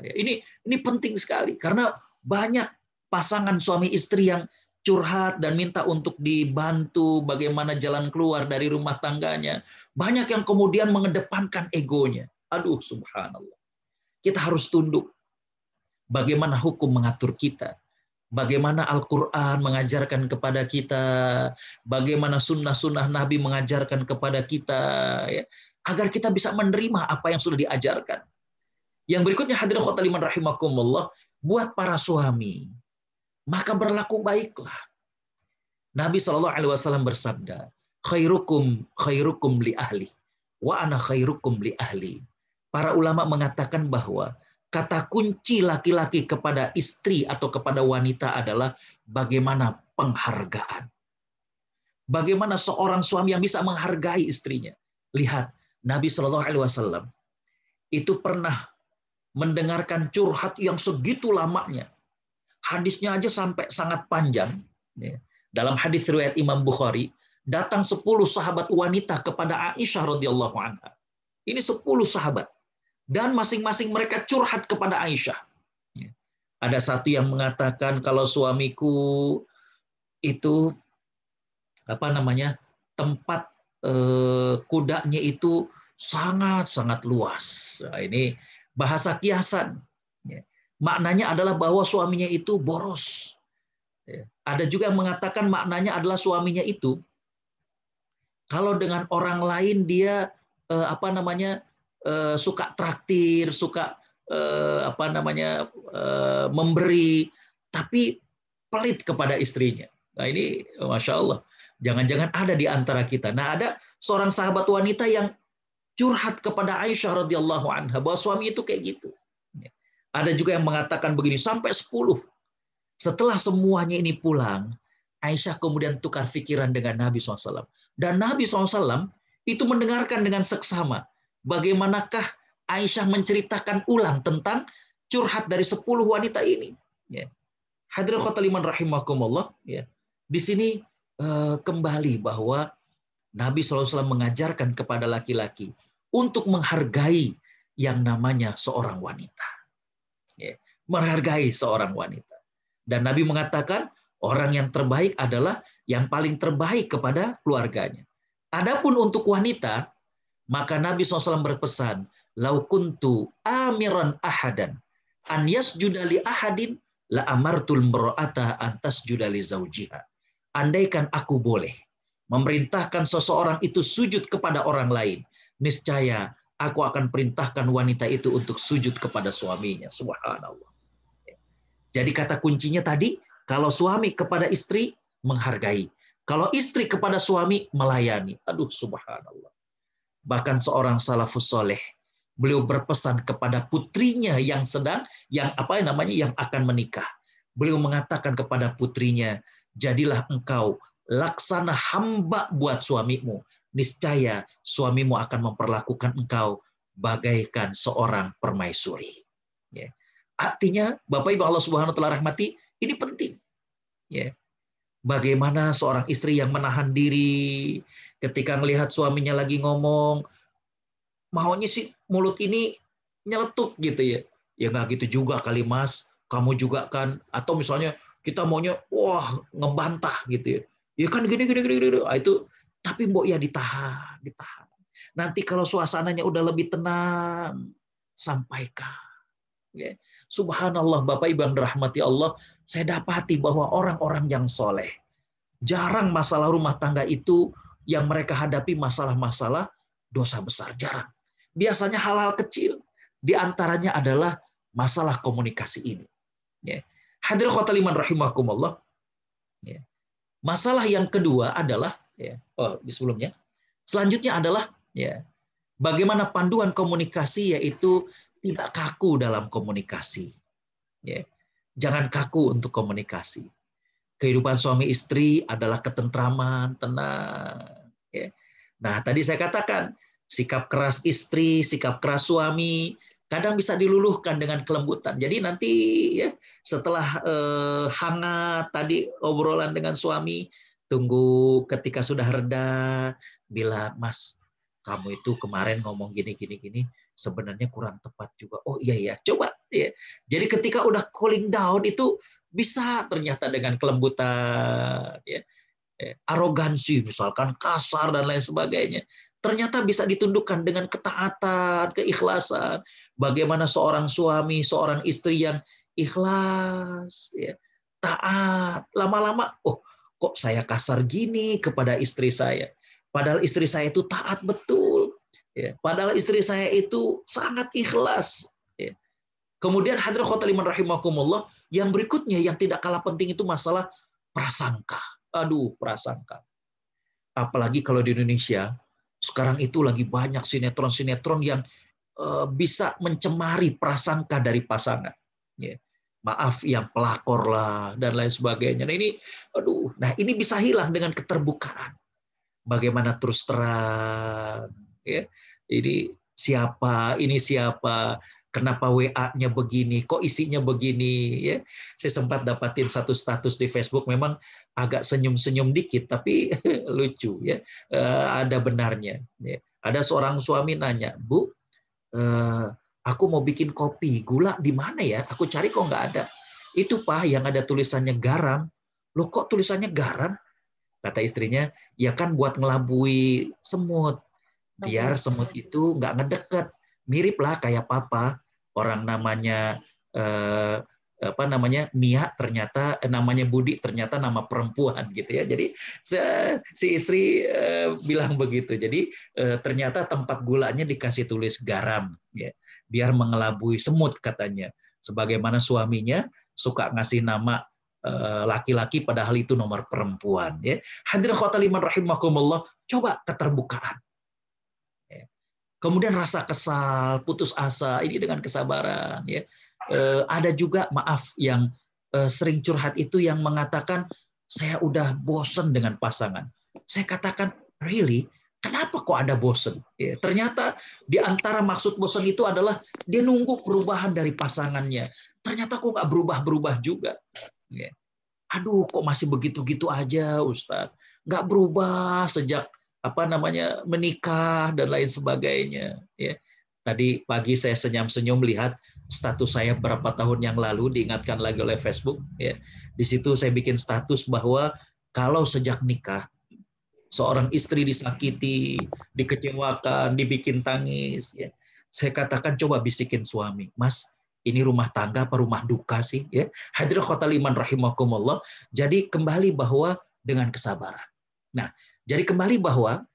Ini penting sekali karena banyak pasangan suami istri yang curhat dan minta untuk dibantu bagaimana jalan keluar dari rumah tangganya. Banyak yang kemudian mengedepankan egonya. Aduh, subhanallah. Kita harus tunduk. Bagaimana hukum mengatur kita? Bagaimana Al-Quran mengajarkan kepada kita, bagaimana sunnah-sunnah Nabi mengajarkan kepada kita, ya, agar kita bisa menerima apa yang sudah diajarkan. Yang berikutnya, hadirin khotimah rahimakumullah, buat para suami, maka berlaku baiklah. Nabi SAW bersabda, khairukum li ahli, wa ana khairukum li ahli. Para ulama mengatakan bahwa kata kunci laki-laki kepada istri atau kepada wanita adalah bagaimana penghargaan. Bagaimana seorang suami yang bisa menghargai istrinya. Lihat, Nabi Shallallahu Alaihi Wasallam itu pernah mendengarkan curhat yang segitu lamanya. Hadisnya aja sampai sangat panjang. Dalam hadis riwayat Imam Bukhari, datang 10 sahabat wanita kepada Aisyah radhiyallahu anha. Ini 10 sahabat. Dan masing-masing mereka curhat kepada Aisyah. Ada satu yang mengatakan kalau suamiku itu tempat kudanya itu sangat-sangat luas. Nah, ini bahasa kiasan. Maknanya adalah bahwa suaminya itu boros. Ada juga yang mengatakan maknanya adalah suaminya itu kalau dengan orang lain dia suka traktir, suka memberi, tapi pelit kepada istrinya. Nah ini Masya Allah, jangan-jangan ada di antara kita. Nah ada seorang sahabat wanita yang curhat kepada Aisyah radhiyallahu anha bahwa suami itu kayak gitu. Ada juga yang mengatakan begini, sampai 10. Setelah semuanya ini pulang, Aisyah kemudian tukar pikiran dengan Nabi SAW. Dan Nabi SAW itu mendengarkan dengan seksama. Bagaimanakah Aisyah menceritakan ulang tentang curhat dari 10 wanita ini. Hadirin khotimah rahimakumullah. Di sini kembali bahwa Nabi SAW mengajarkan kepada laki-laki untuk menghargai yang namanya seorang wanita. Menghargai seorang wanita. Dan Nabi mengatakan orang yang terbaik adalah yang paling terbaik kepada keluarganya. Adapun untuk wanita, maka Nabi SAW berpesan, "Lau kuntu amiran ahadan an yasjuda li ahadin la amartul mar'ata an tasjuda li zaujiha." Andaikan aku boleh memerintahkan seseorang itu sujud kepada orang lain, niscaya aku akan perintahkan wanita itu untuk sujud kepada suaminya. Subhanallah. Jadi kata kuncinya tadi, kalau suami kepada istri menghargai, kalau istri kepada suami melayani. Aduh, subhanallah. Bahkan seorang salafus soleh, beliau berpesan kepada putrinya yang akan menikah. Beliau mengatakan kepada putrinya, jadilah engkau laksana hamba buat suamimu. Niscaya suamimu akan memperlakukan engkau bagaikan seorang permaisuri. Artinya, Bapak Ibu Allah Subhanahu wa taala rahmati, ini penting. Bagaimana seorang istri yang menahan diri ketika melihat suaminya lagi ngomong, maunya sih mulut ini nyeletuk gitu ya. Ya nggak gitu juga kali Mas, kamu juga kan. Atau misalnya kita maunya ngebantah gitu ya. Ya kan gini. Itu tapi mbok ya ditahan. Nanti kalau suasananya udah lebih tenang, sampaikan. Subhanallah, Bapak Ibu yang dirahmati Allah, saya dapati bahwa orang-orang yang soleh, jarang masalah rumah tangga itu yang mereka hadapi masalah-masalah dosa besar, jarang. Biasanya hal-hal kecil, di antaranya adalah masalah komunikasi ini. Hadirin khotimah rahimakumullah. Masalah yang kedua adalah di sebelumnya. Selanjutnya adalah bagaimana panduan komunikasi, yaitu tidak kaku dalam komunikasi. Jangan kaku untuk komunikasi. Kehidupan suami istri adalah ketentraman, tenang. Nah, tadi saya katakan sikap keras istri, sikap keras suami kadang bisa diluluhkan dengan kelembutan. Jadi nanti setelah hangat tadi obrolan dengan suami, tunggu ketika sudah reda, bilang, Mas, kamu itu kemarin ngomong gini, sebenarnya kurang tepat juga. Oh iya, coba. Jadi ketika udah cooling down itu bisa ternyata dengan kelembutan, arogansi misalkan, kasar dan lain sebagainya, ternyata bisa ditundukkan dengan ketaatan, keikhlasan. Bagaimana seorang suami, seorang istri yang ikhlas, taat, lama-lama, kok saya kasar gini kepada istri saya, padahal istri saya itu taat betul, padahal istri saya itu sangat ikhlas. Kemudian hadirin khotimah rahimakumullah, yang berikutnya yang tidak kalah penting itu masalah prasangka. Aduh, prasangka. Apalagi kalau di Indonesia, sekarang itu lagi banyak sinetron-sinetron yang bisa mencemari prasangka dari pasangan. Maaf, yang pelakor lah, dan lain sebagainya. Nah ini bisa hilang dengan keterbukaan. Bagaimana terus terang. Ini siapa, kenapa WA-nya begini, kok isinya begini. Saya sempat dapatin satu status di Facebook, memang agak senyum-senyum dikit, tapi lucu. Ada benarnya. Ada seorang suami nanya, Bu, aku mau bikin kopi, gula di mana ya? Aku cari kok nggak ada. Itu Pak, yang ada tulisannya garam. Loh kok tulisannya garam? Kata istrinya, ya kan buat ngelabui semut. Biar semut itu nggak ngedeket. Mirip lah kayak papa. Orang namanya Mia, ternyata namanya Budi, ternyata nama perempuan gitu ya. Jadi si istri bilang begitu. Jadi ternyata tempat gulanya dikasih tulis garam, biar mengelabui semut katanya. Sebagaimana suaminya suka ngasih nama laki-laki padahal itu nomor perempuan. Hadirin khotimah rahimakumullah, coba keterbukaan. Kemudian rasa kesal, putus asa, ini dengan kesabaran. Ada juga, maaf, yang sering curhat itu yang mengatakan, saya udah bosen dengan pasangan. Saya katakan, really? Kenapa kok ada bosen? Ternyata di antara maksud bosen itu adalah dia nunggu perubahan dari pasangannya. Ternyata kok nggak berubah-berubah juga. Aduh, kok masih begitu-gitu aja, Ustadz. Nggak berubah sejak menikah dan lain sebagainya. Tadi pagi saya senyum-senyum lihat status saya berapa tahun yang lalu, diingatkan lagi oleh Facebook. Di situ saya bikin status bahwa kalau sejak nikah seorang istri disakiti, dikecewakan, dibikin tangis, saya katakan coba bisikin suami, Mas, ini rumah tangga apa rumah duka sih? Hadirin khotimah rahimakumullah. Jadi kembali bahwa dengan kesabaran. Nah, jadi kembali bahwa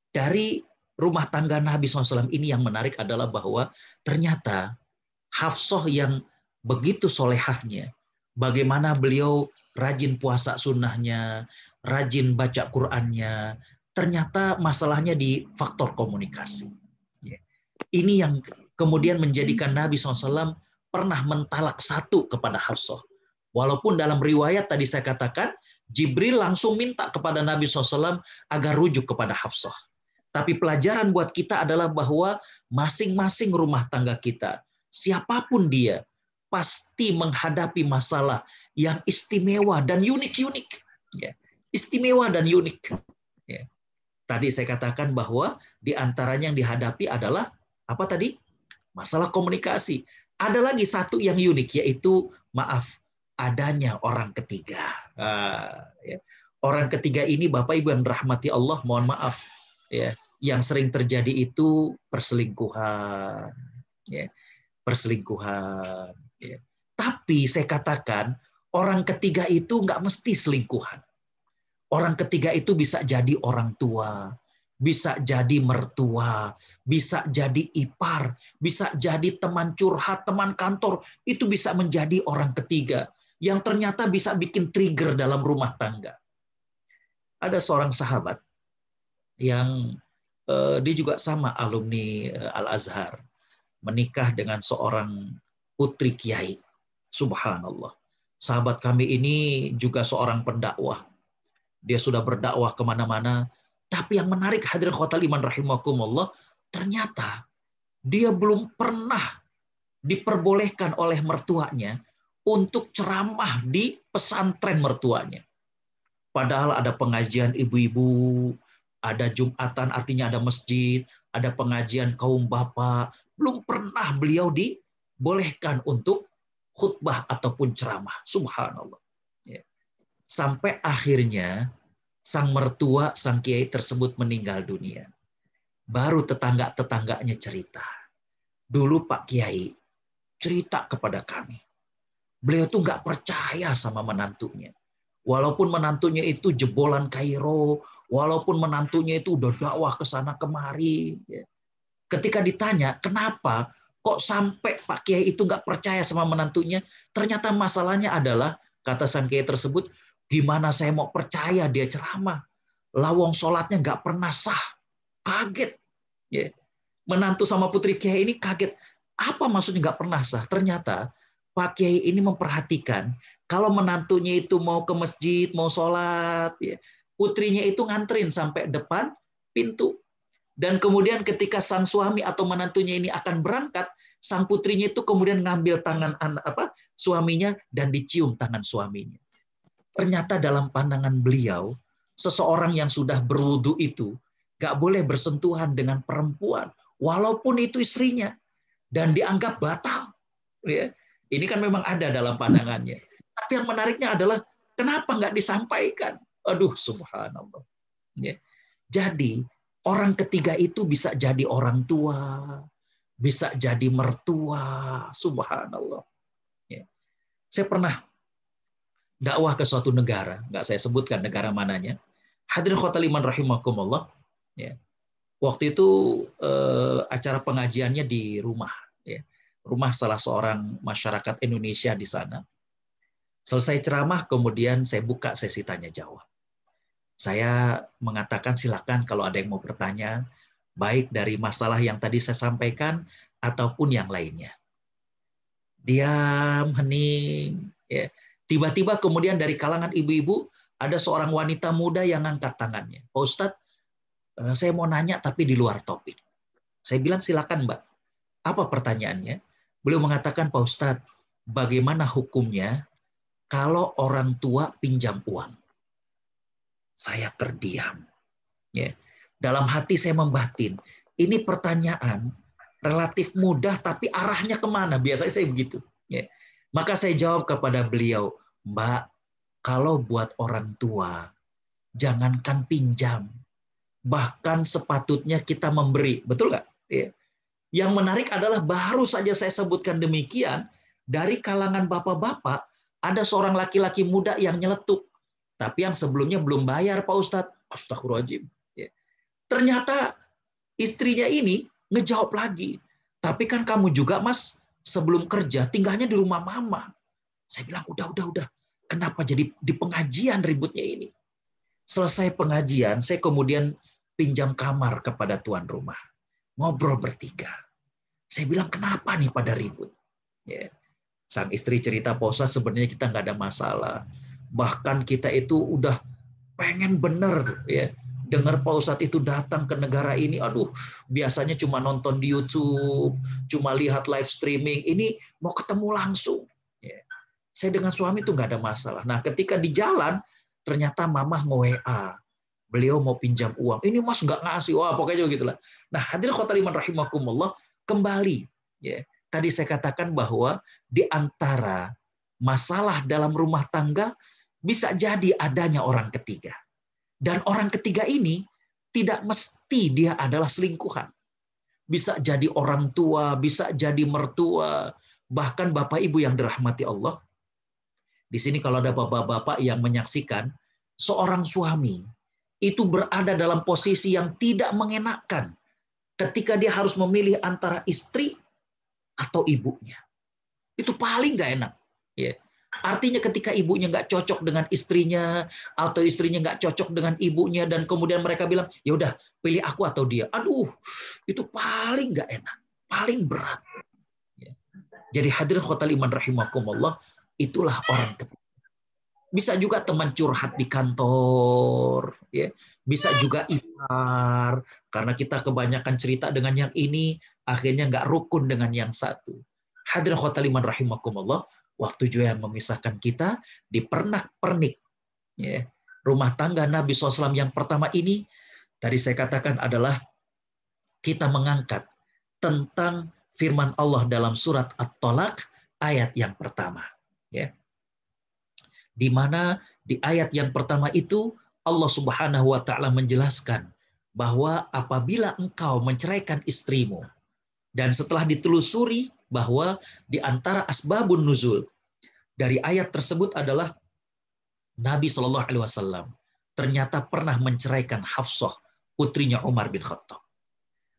dari rumah tangga Nabi SAW ini yang menarik adalah bahwa ternyata Hafsah yang begitu solehahnya, bagaimana beliau rajin puasa sunnahnya, rajin baca Qur'annya, ternyata masalahnya di faktor komunikasi. Ini yang kemudian menjadikan Nabi SAW pernah mentalak satu kepada Hafsah. Walaupun dalam riwayat tadi saya katakan, Jibril langsung minta kepada Nabi SAW agar rujuk kepada Hafsah. Tapi pelajaran buat kita adalah bahwa masing-masing rumah tangga kita, siapapun dia, pasti menghadapi masalah yang istimewa dan unik-unik. Istimewa dan unik. Tadi saya katakan bahwa di antaranya yang dihadapi adalah apa tadi? Masalah komunikasi. Ada lagi satu yang unik, yaitu adanya orang ketiga. Orang ketiga ini Bapak Ibu yang dirahmati Allah, mohon maaf, yang sering terjadi itu perselingkuhan. Perselingkuhan. Tapi saya katakan orang ketiga itu nggak mesti selingkuhan. Orang ketiga itu bisa jadi orang tua, bisa jadi mertua, bisa jadi ipar, bisa jadi teman curhat, teman kantor, itu bisa menjadi orang ketiga. yang ternyata bisa bikin trigger dalam rumah tangga. Ada seorang sahabat yang dia juga sama alumni Al-Azhar, menikah dengan seorang putri kiai. Subhanallah. Sahabat kami ini juga seorang pendakwah. Dia sudah berdakwah kemana-mana. Tapi yang menarik hadirin khotal iman rahimakumullah, ternyata dia belum pernah diperbolehkan oleh mertuanya untuk ceramah di pesantren mertuanya. Padahal ada pengajian ibu-ibu, ada Jumatan artinya ada masjid, ada pengajian kaum bapak. Belum pernah beliau dibolehkan untuk khutbah ataupun ceramah. Subhanallah. Sampai akhirnya sang mertua, sang kiai tersebut meninggal dunia. Baru tetangga-tetangganya cerita. Dulu Pak Kiai cerita kepada kami. Beliau tuh nggak percaya sama menantunya. Walaupun menantunya itu jebolan Kairo, walaupun menantunya itu udah dakwah ke sana kemari. Ketika ditanya, kenapa kok sampai Pak Kiai itu nggak percaya sama menantunya? Ternyata masalahnya adalah, kata sang Kiai tersebut, gimana saya mau percaya dia ceramah? Lawong sholatnya nggak pernah sah. Kaget. Menantu sama putri Kiai ini kaget. Apa maksudnya nggak pernah sah? Ternyata Pak Kiai ini memperhatikan kalau menantunya itu mau ke masjid, mau sholat, putrinya itu nganterin sampai depan pintu. Dan kemudian ketika sang suami atau menantunya ini akan berangkat, sang putrinya itu kemudian ngambil tangan suaminya dan dicium tangan suaminya. Ternyata dalam pandangan beliau, seseorang yang sudah berwudu itu nggak boleh bersentuhan dengan perempuan, walaupun itu istrinya, dan dianggap batal. Ini kan memang ada dalam pandangannya. Tapi yang menariknya adalah kenapa nggak disampaikan? Aduh, subhanallah. Jadi orang ketiga itu bisa jadi orang tua, bisa jadi mertua, subhanallah. Saya pernah dakwah ke suatu negara, nggak saya sebutkan negara mananya. Hadirin khotal iman rahimakumullah. Waktu itu acara pengajiannya di rumah. Rumah salah seorang masyarakat Indonesia di sana. Selesai ceramah, kemudian saya buka sesi tanya jawab. Saya mengatakan silakan kalau ada yang mau bertanya, baik dari masalah yang tadi saya sampaikan ataupun yang lainnya. Diam, hening. Tiba-tiba kemudian dari kalangan ibu-ibu ada seorang wanita muda yang angkat tangannya. Pak Ustadz, saya mau nanya tapi di luar topik. Saya bilang silakan Mbak. Apa pertanyaannya? Beliau mengatakan, Pak Ustadz, bagaimana hukumnya kalau orang tua pinjam uang? Saya terdiam. Dalam hati saya membatin, ini pertanyaan relatif mudah tapi arahnya kemana? Biasanya saya begitu. Maka saya jawab kepada beliau, Mbak, kalau buat orang tua, jangankan pinjam, bahkan sepatutnya kita memberi. Betul nggak? Yang menarik adalah baru saja saya sebutkan demikian, dari kalangan bapak-bapak, ada seorang laki-laki muda yang nyeletuk. Tapi yang sebelumnya belum bayar, Pak Ustadz. Astagfirullahaladzim. Ternyata istrinya ini ngejawab lagi. Tapi kan kamu juga, Mas, sebelum kerja tinggalnya di rumah mama. Saya bilang, udah. Kenapa jadi di pengajian ributnya ini? Selesai pengajian, saya kemudian pinjam kamar kepada tuan rumah. Ngobrol bertiga. Saya bilang, kenapa nih pada ribut? Sang istri cerita, Pak Ustadz, sebenarnya kita nggak ada masalah. Bahkan kita itu udah pengen bener, dengar Pak Ustadz itu datang ke negara ini, aduh, biasanya cuma nonton di YouTube, cuma lihat live streaming, ini mau ketemu langsung. Saya dengan suami itu nggak ada masalah. Nah, ketika di jalan, ternyata mamah nge-WA. Beliau mau pinjam uang. Ini Mas nggak ngasih. Wah, pokoknya begitulah. Nah, hadirin khotal iman rahimakumullah, kembali. Tadi saya katakan bahwa di antara masalah dalam rumah tangga bisa jadi adanya orang ketiga. Dan orang ketiga ini tidak mesti dia adalah selingkuhan. Bisa jadi orang tua, bisa jadi mertua, bahkan bapak ibu yang dirahmati Allah. Di sini kalau ada bapak-bapak yang menyaksikan, seorang suami itu berada dalam posisi yang tidak mengenakan ketika dia harus memilih antara istri atau ibunya. Itu paling nggak enak. Artinya ketika ibunya nggak cocok dengan istrinya, atau istrinya nggak cocok dengan ibunya, dan kemudian mereka bilang, ya udah pilih aku atau dia. Aduh, itu paling nggak enak, paling berat. Jadi hadirin khotal iman rahimakumullah, itulah orang ketiga. Bisa juga teman curhat di kantor, ya. Bisa juga ipar, karena kita kebanyakan cerita dengan yang ini, akhirnya nggak rukun dengan yang satu. Hadirin khotal iman rahimakumullah, waktu juga yang memisahkan kita di pernak-pernik, ya. Rumah tangga Nabi SAW yang pertama ini, tadi saya katakan adalah kita mengangkat tentang firman Allah dalam surat At-Tolak ayat yang pertama. Ya. Di mana di ayat yang pertama itu Allah Subhanahu wa taala menjelaskan bahwa apabila engkau menceraikan istrimu, dan setelah ditelusuri bahwa di antara asbabun nuzul dari ayat tersebut adalah Nabi Shallallahu alaihi wasallam ternyata pernah menceraikan Hafsah, putrinya Umar bin Khattab.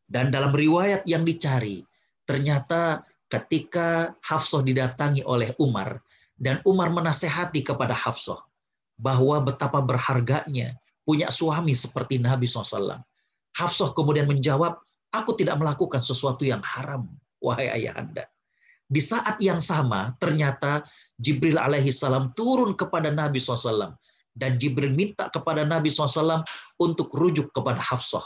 Dan dalam riwayat yang dicari, ternyata ketika Hafsah didatangi oleh Umar, dan Umar menasehati kepada Hafsah bahwa betapa berharganya punya suami seperti Nabi SAW. Hafsah kemudian menjawab, aku tidak melakukan sesuatu yang haram, wahai ayahanda. Di saat yang sama, ternyata Jibril alaihi salam turun kepada Nabi SAW. Dan Jibril minta kepada Nabi SAW untuk rujuk kepada Hafsah.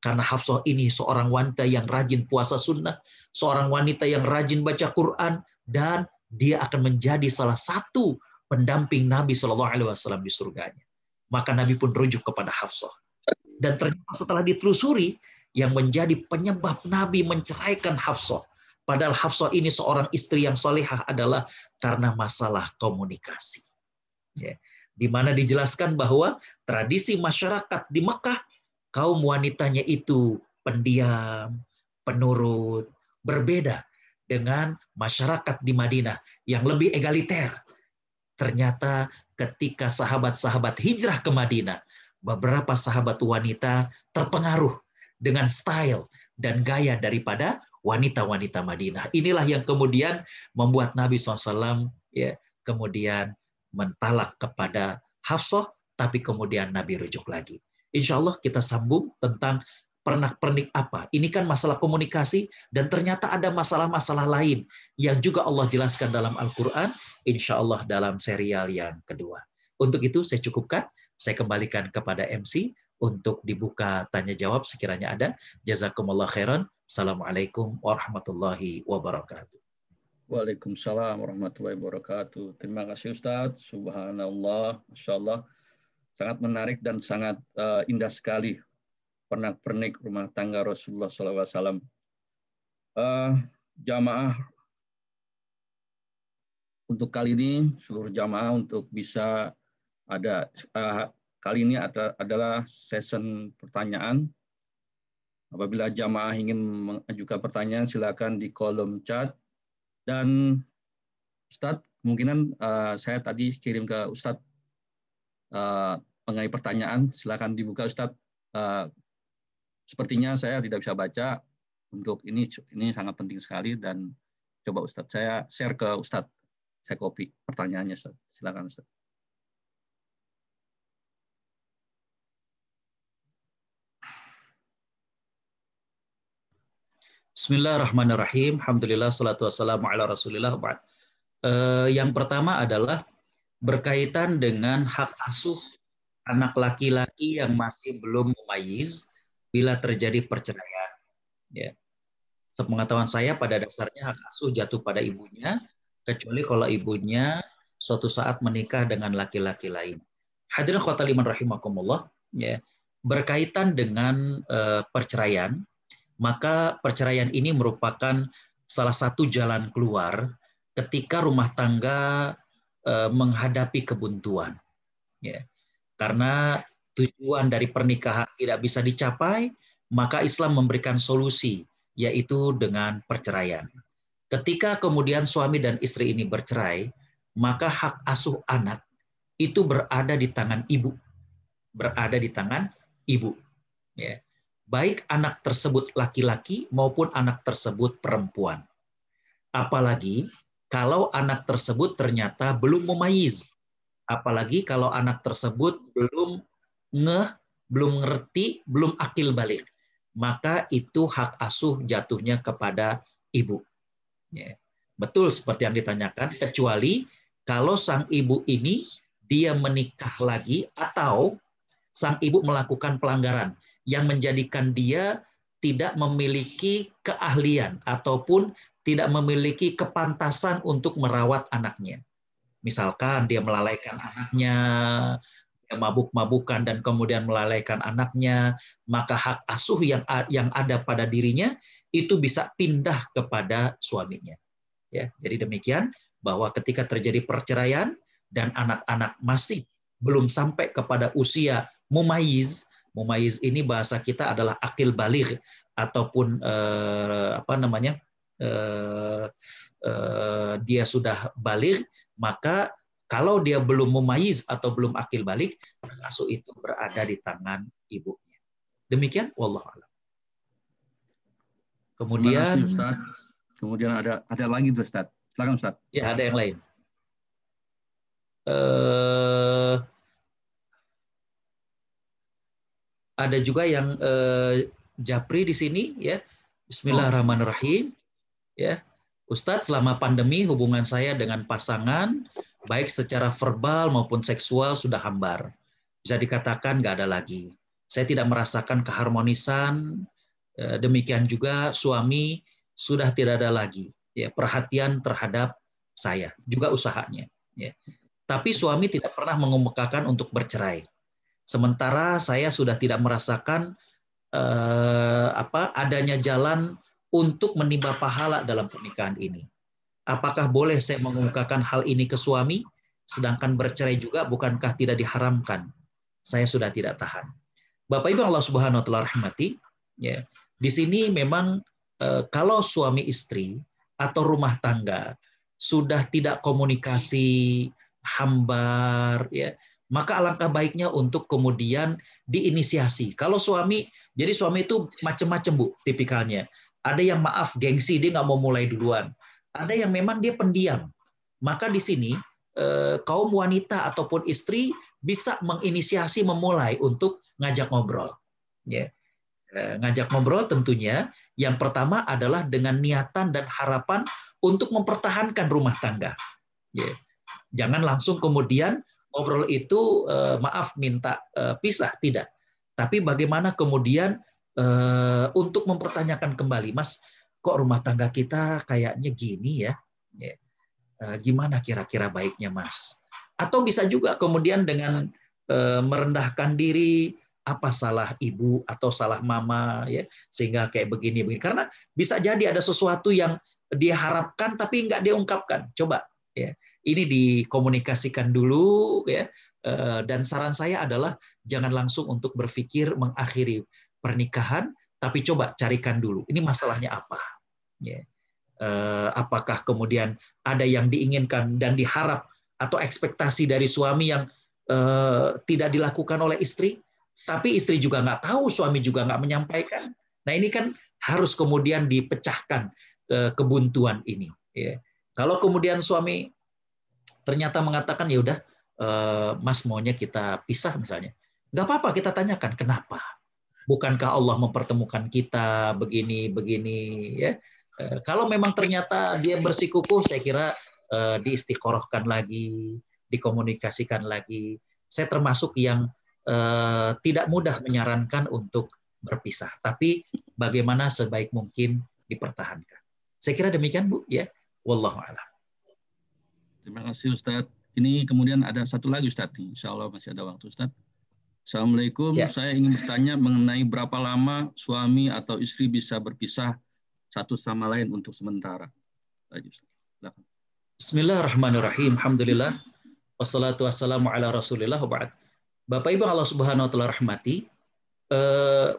Karena Hafsah ini seorang wanita yang rajin puasa sunnah, seorang wanita yang rajin baca Quran, dan dia akan menjadi salah satu pendamping Nabi Shallallahu Alaihi Wasallam di surganya. Maka Nabi pun rujuk kepada Hafsah. Dan ternyata setelah ditelusuri, yang menjadi penyebab Nabi menceraikan Hafsah, padahal Hafsah ini seorang istri yang solehah, adalah karena masalah komunikasi. Ya. Di mana dijelaskan bahwa tradisi masyarakat di Mekah, kaum wanitanya itu pendiam, penurut, berbeda dengan masyarakat di Madinah yang lebih egaliter. Ternyata ketika sahabat-sahabat hijrah ke Madinah, beberapa sahabat wanita terpengaruh dengan style dan gaya daripada wanita-wanita Madinah. Inilah yang kemudian membuat Nabi SAW ya, kemudian mentalak kepada Hafsah, tapi kemudian Nabi rujuk lagi. Insya Allah kita sambung tentang pernak-pernik apa. Ini kan masalah komunikasi, dan ternyata ada masalah-masalah lain yang juga Allah jelaskan dalam Al-Quran, insya Allah dalam serial yang kedua. Untuk itu saya cukupkan, saya kembalikan kepada MC untuk dibuka tanya jawab sekiranya ada. Jazakumullah khairan. Assalamualaikum warahmatullahi wabarakatuh. Waalaikumsalam warahmatullahi wabarakatuh. Terima kasih Ustadz. Subhanallah, Masya Allah. Sangat menarik dan sangat indah sekali pernak-pernik rumah tangga Rasulullah SAW. Jamaah untuk kali ini, seluruh jamaah untuk bisa ada kali ini adalah session pertanyaan. Apabila jamaah ingin mengajukan pertanyaan, silakan di kolom chat. Dan Ustadz, kemungkinan saya tadi kirim ke Ustadz mengenai pertanyaan, silakan dibuka Ustadz. Sepertinya saya tidak bisa baca. Untuk ini sangat penting sekali, dan coba Ustadz saya share ke Ustadz. Saya copy pertanyaannya Ustadz. Silakan Ustadz. Bismillahirrahmanirrahim. Alhamdulillah, salatu wassalamu ala rasulillah. Yang pertama adalah berkaitan dengan hak asuh anak laki-laki yang masih belum mumayyiz bila terjadi perceraian. Ya. Sepengetahuan saya pada dasarnya hak asuh jatuh pada ibunya, kecuali kalau ibunya suatu saat menikah dengan laki-laki lain. Hadirin khotal iman rahimakumullah, ya. Berkaitan dengan perceraian, maka perceraian ini merupakan salah satu jalan keluar ketika rumah tangga menghadapi kebuntuan. Ya. Karena tujuan dari pernikahan tidak bisa dicapai, maka Islam memberikan solusi, yaitu dengan perceraian. Ketika kemudian suami dan istri ini bercerai, maka hak asuh anak itu berada di tangan ibu. Berada di tangan ibu. Ya. Baik anak tersebut laki-laki maupun anak tersebut perempuan. Apalagi kalau anak tersebut ternyata belum mumayyiz. Apalagi kalau anak tersebut belum ngerti, belum akil balik. Maka itu hak asuh jatuhnya kepada ibu. Ya. Betul seperti yang ditanyakan, kecuali kalau sang ibu ini dia menikah lagi atau sang ibu melakukan pelanggaran yang menjadikan dia tidak memiliki keahlian ataupun tidak memiliki kepantasan untuk merawat anaknya. Misalkan dia melalaikan anaknya, dia mabuk-mabukan dan kemudian melalaikan anaknya, maka hak asuh yang ada pada dirinya itu bisa pindah kepada suaminya. Ya, jadi demikian bahwa ketika terjadi perceraian dan anak-anak masih belum sampai kepada usia mumayyiz, mumayyiz ini bahasa kita adalah akil baligh ataupun dia sudah baligh, maka kalau dia belum mumayyiz atau belum akil balik, asuh itu berada di tangan ibunya. Demikian, wallahu a'lam. Kemudian, terima kasih Ustaz. Kemudian ada lagi tuh Ustaz. Silakan Ustaz. Ya, ada yang lain. Ada juga yang japri di sini, ya. Bismillahirrahmanirrahim. Ya, Ustadz, selama pandemi hubungan saya dengan pasangan baik secara verbal maupun seksual sudah hambar. Bisa dikatakan nggak ada lagi. Saya tidak merasakan keharmonisan. Demikian juga suami sudah tidak ada lagi ya perhatian terhadap saya, juga usahanya. Ya. Tapi suami tidak pernah mengemukakan untuk bercerai. Sementara saya sudah tidak merasakan adanya jalan untuk menimba pahala dalam pernikahan ini. Apakah boleh saya mengungkapkan hal ini ke suami, sedangkan bercerai juga bukankah tidak diharamkan? Saya sudah tidak tahan. Bapak Ibu Allah Subhanahu wa taala rahmati, ya. Di sini memang kalau suami istri atau rumah tangga sudah tidak komunikasi, hambar, ya, maka alangkah baiknya untuk kemudian diinisiasi. Kalau suami, jadi suami itu macam-macam Bu, tipikalnya. Ada yang maaf, gengsi, dia nggak mau mulai duluan. Ada yang memang dia pendiam. Maka di sini kaum wanita ataupun istri bisa menginisiasi memulai untuk ngajak ngobrol. Ya. Ngajak ngobrol tentunya yang pertama adalah dengan niatan dan harapan untuk mempertahankan rumah tangga. Ya. Jangan langsung kemudian ngobrol itu maaf minta pisah, tidak. Tapi bagaimana kemudian untuk mempertanyakan kembali, Mas, kok rumah tangga kita kayaknya gini ya? Gimana kira-kira baiknya, Mas? Atau bisa juga kemudian dengan merendahkan diri, apa salah ibu atau salah mama ya sehingga kayak begini. Karena bisa jadi ada sesuatu yang diharapkan tapi nggak diungkapkan. Coba ya. Ini dikomunikasikan dulu ya. Dan saran saya adalah jangan langsung untuk berpikir mengakhiri pernikahan, tapi coba carikan dulu ini masalahnya apa. Ya. Apakah kemudian ada yang diinginkan dan diharap atau ekspektasi dari suami yang tidak dilakukan oleh istri, tapi istri juga nggak tahu, suami juga nggak menyampaikan. Nah ini kan harus kemudian dipecahkan kebuntuan ini. Ya. Kalau kemudian suami ternyata mengatakan ya udah Mas maunya kita pisah misalnya, nggak apa-apa kita tanyakan kenapa. Bukankah Allah mempertemukan kita begini ya? Kalau memang ternyata dia bersikukuh, saya kira diistiqorohkan lagi, dikomunikasikan lagi. Saya termasuk yang tidak mudah menyarankan untuk berpisah, tapi bagaimana sebaik mungkin dipertahankan. Saya kira demikian Bu ya. Wallahu a'lam. Terima kasih Ustadz. Ini kemudian ada satu lagi Ustadz. Insya Allah masih ada waktu Ustadz. Assalamualaikum. Ya. Saya ingin bertanya mengenai berapa lama suami atau istri bisa berpisah satu sama lain untuk sementara. Bismillahirrahmanirrahim. Alhamdulillah. Wassalatu wassalamu ala Rasulillah wa ba'd. Bapak Ibu Allah Subhanahu wa taala rahmati,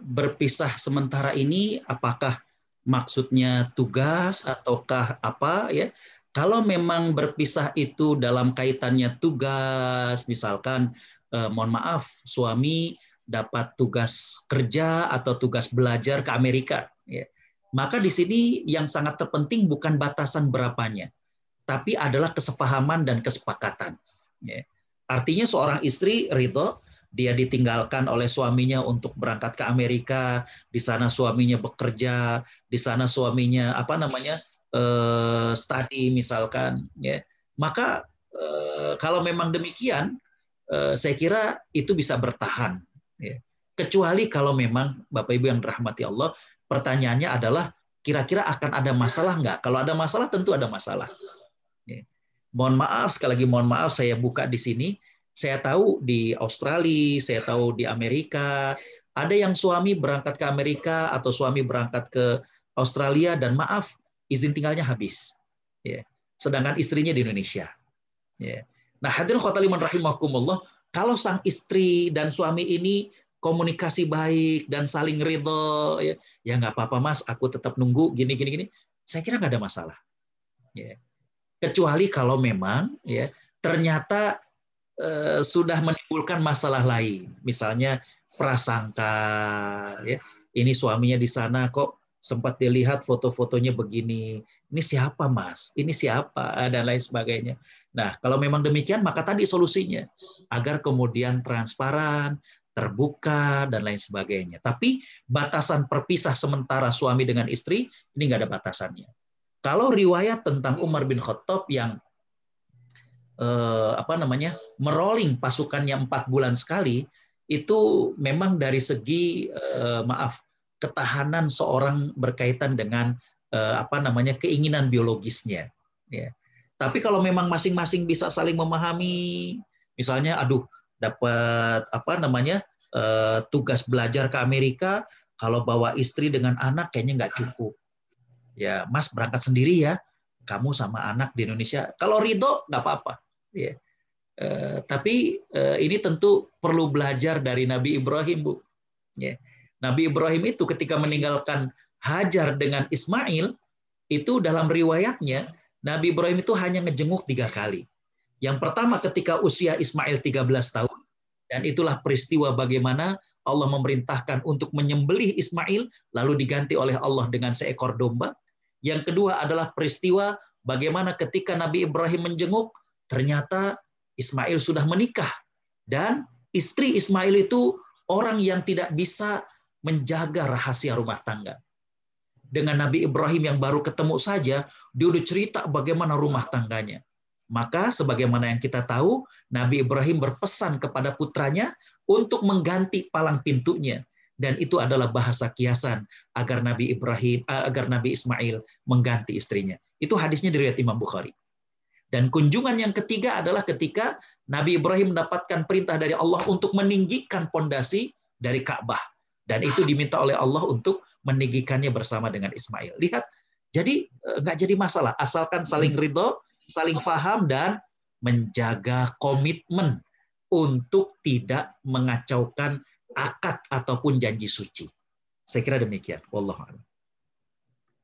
berpisah sementara ini apakah maksudnya tugas ataukah apa ya? Kalau memang berpisah itu dalam kaitannya tugas, misalkan mohon maaf suami dapat tugas kerja atau tugas belajar ke Amerika, ya. Maka di sini yang sangat terpenting bukan batasan berapanya, tapi adalah kesepahaman dan kesepakatan. Ya. Artinya seorang istri ridho, dia ditinggalkan oleh suaminya untuk berangkat ke Amerika, di sana suaminya bekerja, di sana suaminya study misalkan, ya. Maka kalau memang demikian, saya kira itu bisa bertahan, ya. Kecuali kalau memang Bapak Ibu yang dirahmati Allah, pertanyaannya adalah kira-kira akan ada masalah nggak? Kalau ada masalah tentu ada masalah. Ya. Mohon maaf, sekali lagi mohon maaf saya buka di sini. Saya tahu di Australia, saya tahu di Amerika, ada yang suami berangkat ke Amerika atau suami berangkat ke Australia dan maaf, izin tinggalnya habis. Ya. Sedangkan istrinya di Indonesia. Ya. Nah, hadirin khotaliman rahimakumullah, kalau sang istri dan suami ini komunikasi baik dan saling ridho, ya nggak apa-apa mas, aku tetap nunggu gini. Saya kira nggak ada masalah. Ya. Kecuali kalau memang ya ternyata sudah menimbulkan masalah lain, misalnya prasangka, ya ini suaminya di sana kok sempat dilihat foto-fotonya begini, ini siapa mas, ini siapa dan lain sebagainya. Nah kalau memang demikian maka tadi solusinya agar kemudian transparan, terbuka dan lain sebagainya. Tapi batasan perpisah sementara suami dengan istri ini nggak ada batasannya. Kalau riwayat tentang Umar bin Khattab yang merolling pasukannya 4 bulan sekali, itu memang dari segi ketahanan seorang berkaitan dengan keinginan biologisnya. Ya. Tapi kalau memang masing-masing bisa saling memahami, misalnya, dapat tugas belajar ke Amerika, kalau bawa istri dengan anak kayaknya nggak cukup. Ya, Mas berangkat sendiri ya, kamu sama anak di Indonesia. Kalau ridho nggak apa-apa. Ya. Tapi ini tentu perlu belajar dari Nabi Ibrahim, Bu. Ya. Nabi Ibrahim itu ketika meninggalkan Hajar dengan Ismail, itu dalam riwayatnya, Nabi Ibrahim itu hanya ngejenguk 3 kali. Yang pertama ketika usia Ismail 13 tahun, dan itulah peristiwa bagaimana Allah memerintahkan untuk menyembelih Ismail, lalu diganti oleh Allah dengan seekor domba. Yang kedua adalah peristiwa bagaimana ketika Nabi Ibrahim menjenguk, ternyata Ismail sudah menikah. Dan istri Ismail itu orang yang tidak bisa menjaga rahasia rumah tangga. Dengan Nabi Ibrahim yang baru ketemu saja, dia udah cerita bagaimana rumah tangganya. Maka sebagaimana yang kita tahu, Nabi Ibrahim berpesan kepada putranya untuk mengganti palang pintunya. Dan itu adalah bahasa kiasan agar Nabi Ismail mengganti istrinya. Itu hadisnya diriwayat Imam Bukhari. Dan kunjungan yang ketiga adalah ketika Nabi Ibrahim mendapatkan perintah dari Allah untuk meninggikan pondasi dari Ka'bah. Dan itu diminta oleh Allah untuk meninggikannya bersama dengan Ismail. Lihat, jadi nggak jadi masalah. Asalkan saling ridho, saling faham, dan menjaga komitmen untuk tidak mengacaukan akad ataupun janji suci. Saya kira demikian. Wallahu a'lam.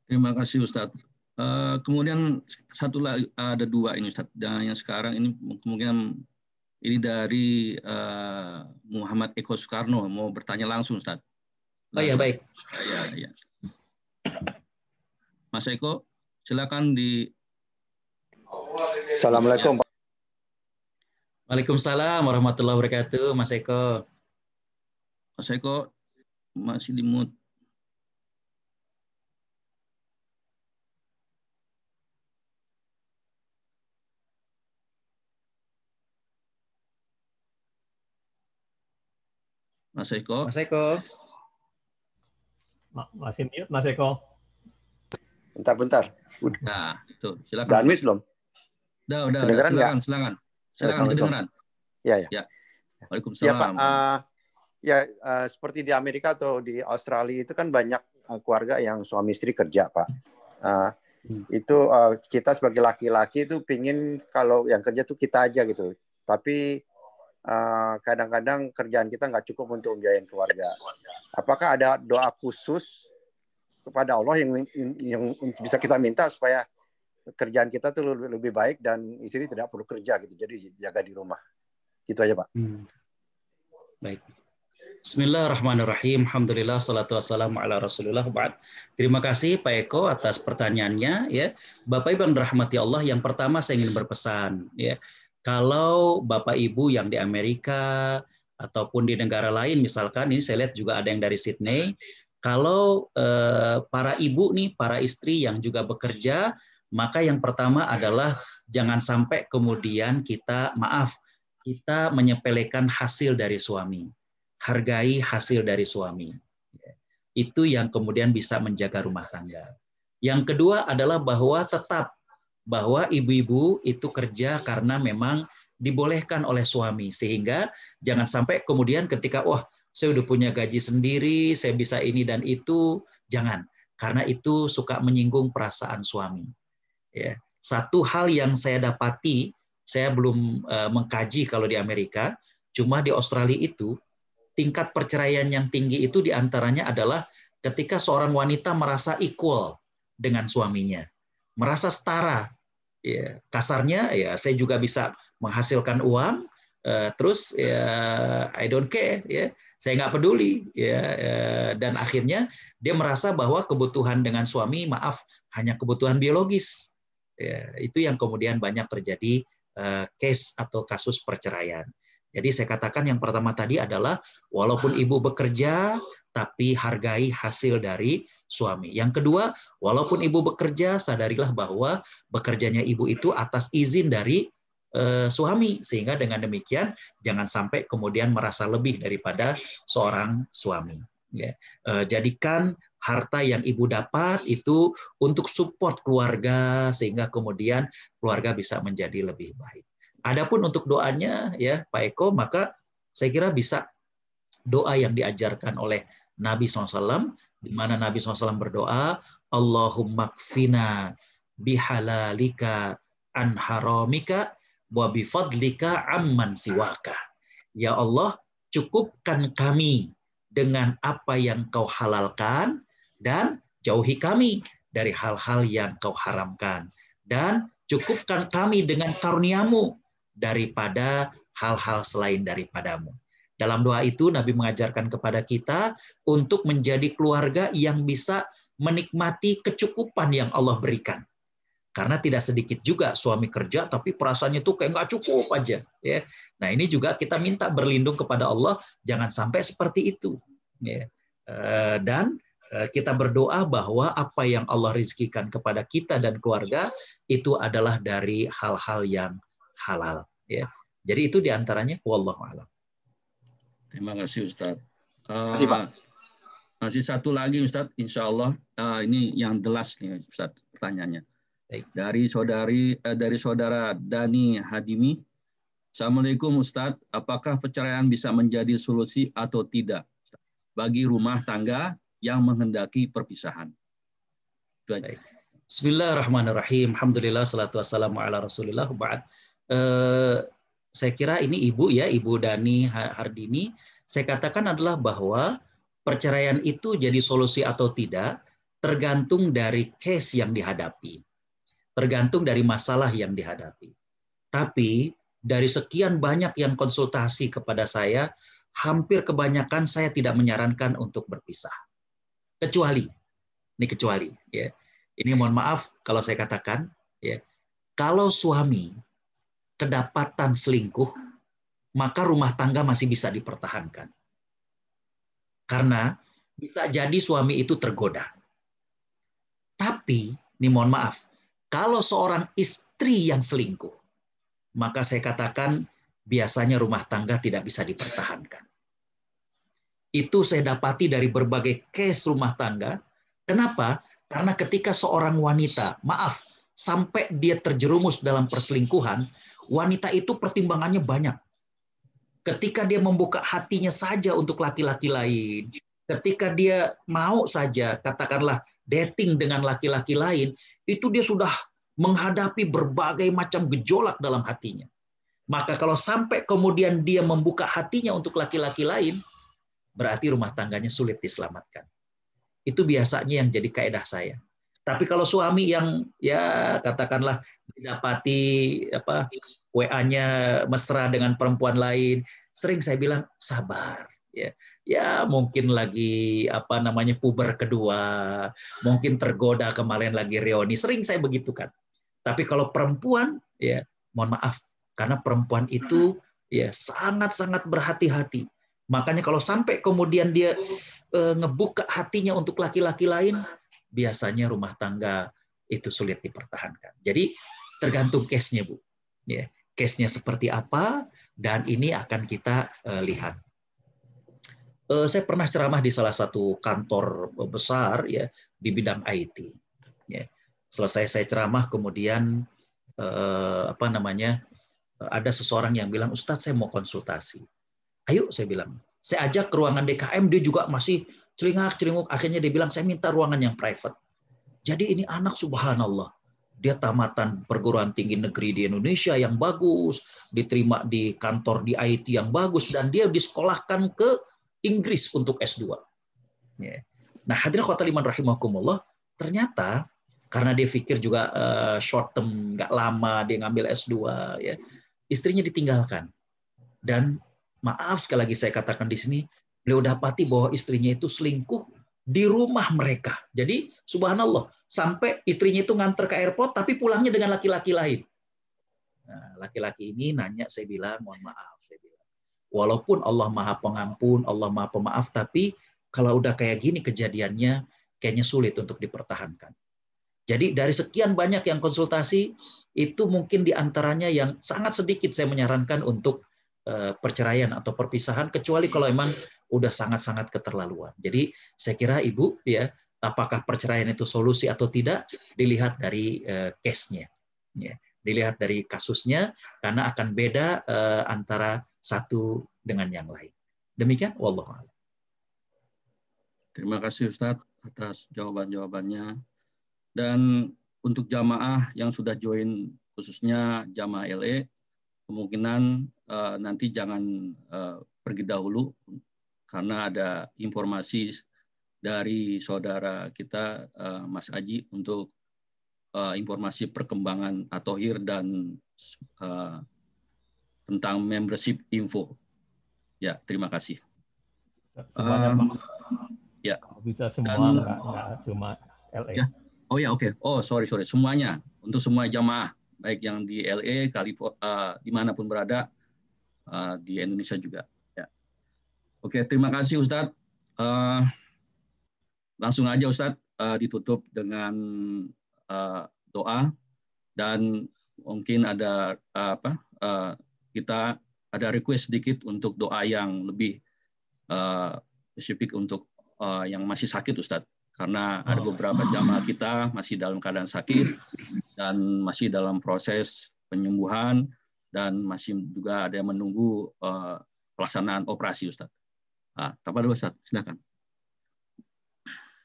Terima kasih Ustadz. Kemudian satu lagi, ada 2 ini Ustadz. Dan yang sekarang ini kemungkinan ini dari Muhammad Eko Soekarno, mau bertanya langsung Ustadz. Oh ya, baik. Ya. Mas Eko, silakan di. Assalamualaikum. Waalaikumsalam warahmatullahi wabarakatuh, Mas Eko. Mas Eko masih di mute. Mas Eko. Mas Eko. Masih mute, Mas Eko. Bentar. Nah, itu silakan. Udah unmute belum? Udah, silakan kedengaran. Ya. Waalaikumsalam. Ya, Pak. Seperti di Amerika atau di Australia itu kan banyak keluarga yang suami istri kerja, Pak. Itu kita sebagai laki-laki itu pingin kalau yang kerja tuh kita aja gitu. Tapi kadang-kadang kerjaan kita nggak cukup untuk membiayain keluarga. Apakah ada doa khusus kepada Allah yang bisa kita minta supaya kerjaan kita tuh lebih baik dan istri tidak perlu kerja gitu, jadi jaga di rumah, gitu aja Pak. Baik, Bismillahirrahmanirrahim. Alhamdulillah, salatu wassalamu ala Rasulullah. Ba'd. Terima kasih Pak Eko atas pertanyaannya. Ya, Bapak Ibu yang dirahmati Allah, yang pertama saya ingin berpesan. Ya, kalau Bapak Ibu yang di Amerika ataupun di negara lain, misalkan ini saya lihat juga ada yang dari Sydney. Kalau para ibu nih, para istri yang juga bekerja, maka yang pertama adalah jangan sampai kemudian kita menyepelekan hasil dari suami. Hargai hasil dari suami. Itu yang kemudian bisa menjaga rumah tangga. Yang kedua adalah bahwa ibu-ibu itu kerja karena memang dibolehkan oleh suami, sehingga jangan sampai kemudian ketika saya udah punya gaji sendiri, saya bisa ini dan itu, jangan, karena itu suka menyinggung perasaan suami. Ya. Satu hal yang saya dapati, saya belum mengkaji kalau di Amerika, cuma di Australia itu tingkat perceraian yang tinggi itu diantaranya adalah ketika seorang wanita merasa equal dengan suaminya, merasa setara. Ya, kasarnya, ya saya juga bisa menghasilkan uang, terus ya I don't care, ya saya nggak peduli, ya, dan akhirnya dia merasa bahwa kebutuhan dengan suami, hanya kebutuhan biologis. Ya, itu yang kemudian banyak terjadi case atau kasus perceraian. Jadi saya katakan yang pertama tadi adalah walaupun ibu bekerja, tapi hargai hasil dari suami. Yang kedua, walaupun ibu bekerja, sadarilah bahwa bekerjanya ibu itu atas izin dari suami. Sehingga dengan demikian, jangan sampai kemudian merasa lebih daripada seorang suami. Ya. Jadikan harta yang ibu dapat itu untuk support keluarga, sehingga kemudian keluarga bisa menjadi lebih baik. Adapun untuk doanya, ya Pak Eko, maka saya kira bisa doa yang diajarkan oleh Nabi SAW, di mana Nabi SAW berdoa, Allahumma kfina bihalalika an haramika wa bifadlika amman siwaka. Ya Allah, cukupkan kami dengan apa yang kau halalkan dan jauhi kami dari hal-hal yang kau haramkan. Dan cukupkan kami dengan karuniamu daripada hal-hal selain daripadamu. Dalam doa itu Nabi mengajarkan kepada kita untuk menjadi keluarga yang bisa menikmati kecukupan yang Allah berikan. Karena tidak sedikit juga suami kerja tapi perasaannya tuh kayak nggak cukup aja. Ya. Nah ini juga kita minta berlindung kepada Allah, jangan sampai seperti itu. Ya. Dan kita berdoa bahwa apa yang Allah rizkikan kepada kita dan keluarga itu adalah dari hal-hal yang halal. Ya. Jadi itu diantaranya. Wallahu a'lam. Terima kasih Ustadz. Terima kasih Pak. Masih satu lagi Ustadz, insya Allah ini yang the last nih Ustadz pertanyaannya. Baik. Dari saudara Dani Hadimi. Assalamualaikum Ustadz, apakah perceraian bisa menjadi solusi atau tidak bagi rumah tangga yang menghendaki perpisahan? Itu aja. Bismillahirrahmanirrahim. Alhamdulillah, salatu wassalamu ala Rasulillah. Ba'd. Saya kira ini Ibu Dani Hardini, saya katakan adalah bahwa perceraian itu jadi solusi atau tidak tergantung dari case yang dihadapi, tergantung dari masalah yang dihadapi. Tapi dari sekian banyak yang konsultasi kepada saya, hampir kebanyakan saya tidak menyarankan untuk berpisah. Kecuali, ya. Ini mohon maaf kalau saya katakan, ya, kalau suami kedapatan selingkuh, maka rumah tangga masih bisa dipertahankan. Karena bisa jadi suami itu tergoda. Tapi, ini mohon maaf, kalau seorang istri yang selingkuh, maka saya katakan biasanya rumah tangga tidak bisa dipertahankan. Itu saya dapati dari berbagai case rumah tangga. Kenapa? Karena ketika seorang wanita, sampai dia terjerumus dalam perselingkuhan, wanita itu pertimbangannya banyak. Ketika dia membuka hatinya saja untuk laki-laki lain, ketika dia mau saja, katakanlah dating dengan laki-laki lain, itu dia sudah menghadapi berbagai macam gejolak dalam hatinya. Maka kalau sampai kemudian dia membuka hatinya untuk laki-laki lain, berarti rumah tangganya sulit diselamatkan. Itu biasanya yang jadi kaidah saya. Tapi kalau suami yang ya katakanlah didapati WA-nya mesra dengan perempuan lain, sering saya bilang sabar. Ya. ya mungkin lagi apa namanya puber kedua, mungkin tergoda kemarin lagi reuni, sering saya begitu kan. Tapi kalau perempuan ya mohon maaf, karena perempuan itu ya sangat-sangat berhati-hati. Makanya kalau sampai kemudian dia ngebuka hatinya untuk laki-laki lain, biasanya rumah tangga itu sulit dipertahankan. Jadi tergantung case-nya, Bu. Ya, case-nya seperti apa, dan ini akan kita lihat. Saya pernah ceramah di salah satu kantor besar ya di bidang IT. Ya. Selesai saya ceramah, kemudian ada seseorang yang bilang, Ustadz saya mau konsultasi. Ayo, saya bilang. Saya ajak ke ruangan DKM, dia juga masih celingak-celinguk. Akhirnya dia bilang, saya minta ruangan yang private. Jadi ini anak subhanallah. Dia tamatan perguruan tinggi negeri di Indonesia yang bagus, diterima di kantor di IT yang bagus, dan dia disekolahkan ke Inggris untuk S2. Nah, hadirin khotbah liman rahimakumullah, ternyata karena dia pikir juga short term, nggak lama dia ngambil S2, ya, istrinya ditinggalkan. Dan maaf sekali lagi saya katakan di sini, beliau dapati bahwa istrinya itu selingkuh di rumah mereka. Jadi subhanallah, sampai istrinya itu nganter ke airport tapi pulangnya dengan laki-laki lain. Nah, laki-laki ini nanya, saya bilang, mohon maaf, saya bilang, walaupun Allah Maha Pengampun, Allah Maha Pemaaf, tapi kalau udah kayak gini kejadiannya, kayaknya sulit untuk dipertahankan. Jadi dari sekian banyak yang konsultasi, itu mungkin diantaranya yang sangat sedikit saya menyarankan untuk perceraian atau perpisahan, kecuali kalau memang udah sangat-sangat keterlaluan. Jadi saya kira Ibu, ya, apakah perceraian itu solusi atau tidak, dilihat dari case-nya. Ya. Dilihat dari kasusnya, karena akan beda antara satu dengan yang lain. Demikian, wallahu a'lam. Terima kasih Ustadz atas jawaban-jawabannya. Dan untuk jamaah yang sudah join, khususnya jamaah LE, kemungkinan nanti jangan pergi dahulu, karena ada informasi dari saudara kita, Mas Aji, untuk informasi perkembangan At-Thohir dan tentang membership info. Ya, terima kasih. Semuanya, Pak. Ya. Bisa semua, nggak cuma LE. Ya. Oh ya, oke. Oh, sorry. Semuanya, untuk semua jamaah, baik yang di LE, dimanapun berada, di Indonesia juga. Ya. Oke, terima kasih Ustadz. Langsung aja Ustadz, ditutup dengan doa, dan mungkin ada kita ada request sedikit untuk doa yang lebih spesifik untuk yang masih sakit, Ustadz. Karena ada beberapa jamaah kita masih dalam keadaan sakit dan masih dalam proses penyembuhan, dan masih juga ada yang menunggu pelaksanaan operasi, Ustadz. Tafadhol Ustadz, silakan.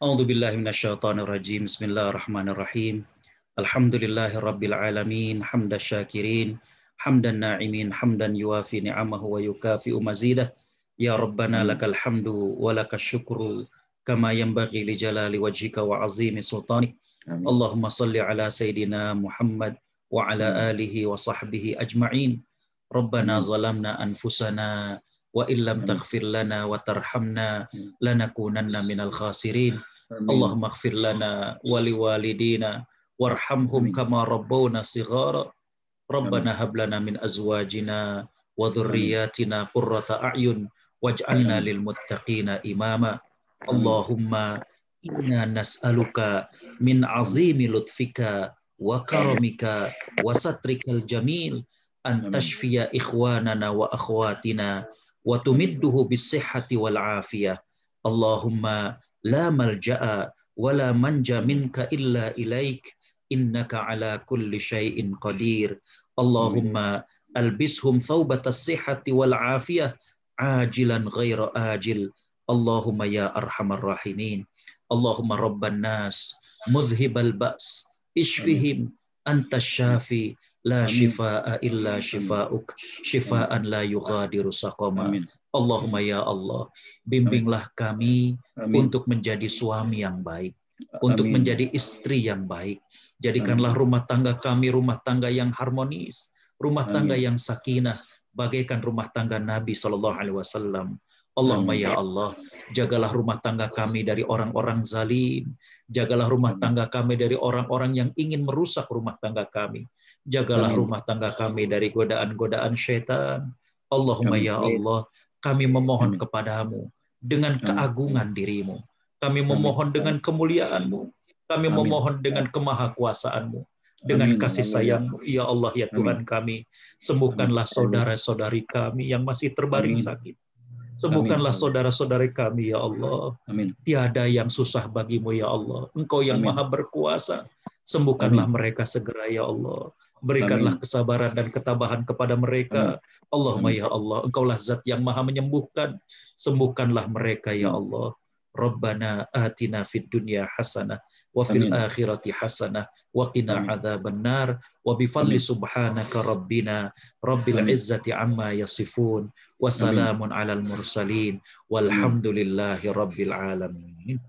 A'udzubillahi minasyaitonirrajim. Bismillahirrahmanirrahim. Alhamdulillahirabbil alamin, hamdasy syakirin, hamdan na'imin, hamdan yuwafi ni'amahu wa yukafi'u mazidah. Ya Rabbana lakal hamdu wa lakas syukru kama yanbaghi li jalali wajhika wa 'azimi sultanik. Allahumma shalli ala sayidina Muhammad wa ala alihi wa sahbihi ajma'in. Rabbana zalamna anfusana wa illam taghfir lana wa tarhamna lanakunanna minal khasirin. Allahumma ighfir lana wa liwalidina warhamhum kama rabbawna shighara. Rabbana hab lana min azwajina wa dhurriyyatina qurrata a'yun waj'alna lil muttaqina imama. Allahumma inna nas'aluka min azimi lutfika wa karamika wa satrikal jamil an tashfiya ikhwanana wa akhwatina wa tumidduhu bis-sihhati wal afiyah. Allahumma la malja'a wa la manja minka illa ilaik, innaka ala kulli syai'in qadir. Allahumma albishum thawbatas sihhati wal afiyah ajilan ghaira ajil. Allahumma ya arhamar rahimin. Allahumma rabban nas mudhhibal ba's ishfihim anta syafi la shifaa illa shifauk shifaan la yughadiru saqama. Allahumma ya Allah, bimbinglah kami untuk menjadi suami yang baik, untuk menjadi istri yang baik. Jadikanlah rumah tangga kami rumah tangga yang harmonis, rumah tangga yang sakinah, bagaikan rumah tangga Nabi SAW. Allahumma ya Allah, jagalah rumah tangga kami dari orang-orang zalim. Jagalah rumah tangga kami dari orang-orang yang ingin merusak rumah tangga kami. Jagalah rumah tangga kami dari godaan-godaan syaitan. Allahumma ya Allah, kami memohon kepadamu dengan keagungan dirimu. Kami memohon dengan kemuliaanmu. Kami memohon dengan kemahakuasaanmu. Dengan kasih sayangmu, ya Allah, ya Tuhan kami. Sembuhkanlah saudara-saudari kami yang masih terbaring sakit. Sembuhkanlah saudara-saudari kami, ya Allah. Tiada yang susah bagimu, ya Allah. Engkau yang maha berkuasa. Sembuhkanlah mereka segera, ya Allah. Berikanlah kesabaran dan ketabahan kepada mereka. Allahumma ya Allah, Engkaulah zat yang maha menyembuhkan. Sembuhkanlah mereka, ya Allah. Rabbana atina fid dunya hasanah wa fil akhirati hasanah wa qina adzabannar wa bi fadli subhanaka rabbina rabbil izzati amma yasifun wa salamun alal mursalin walhamdulillahi rabbil alamin.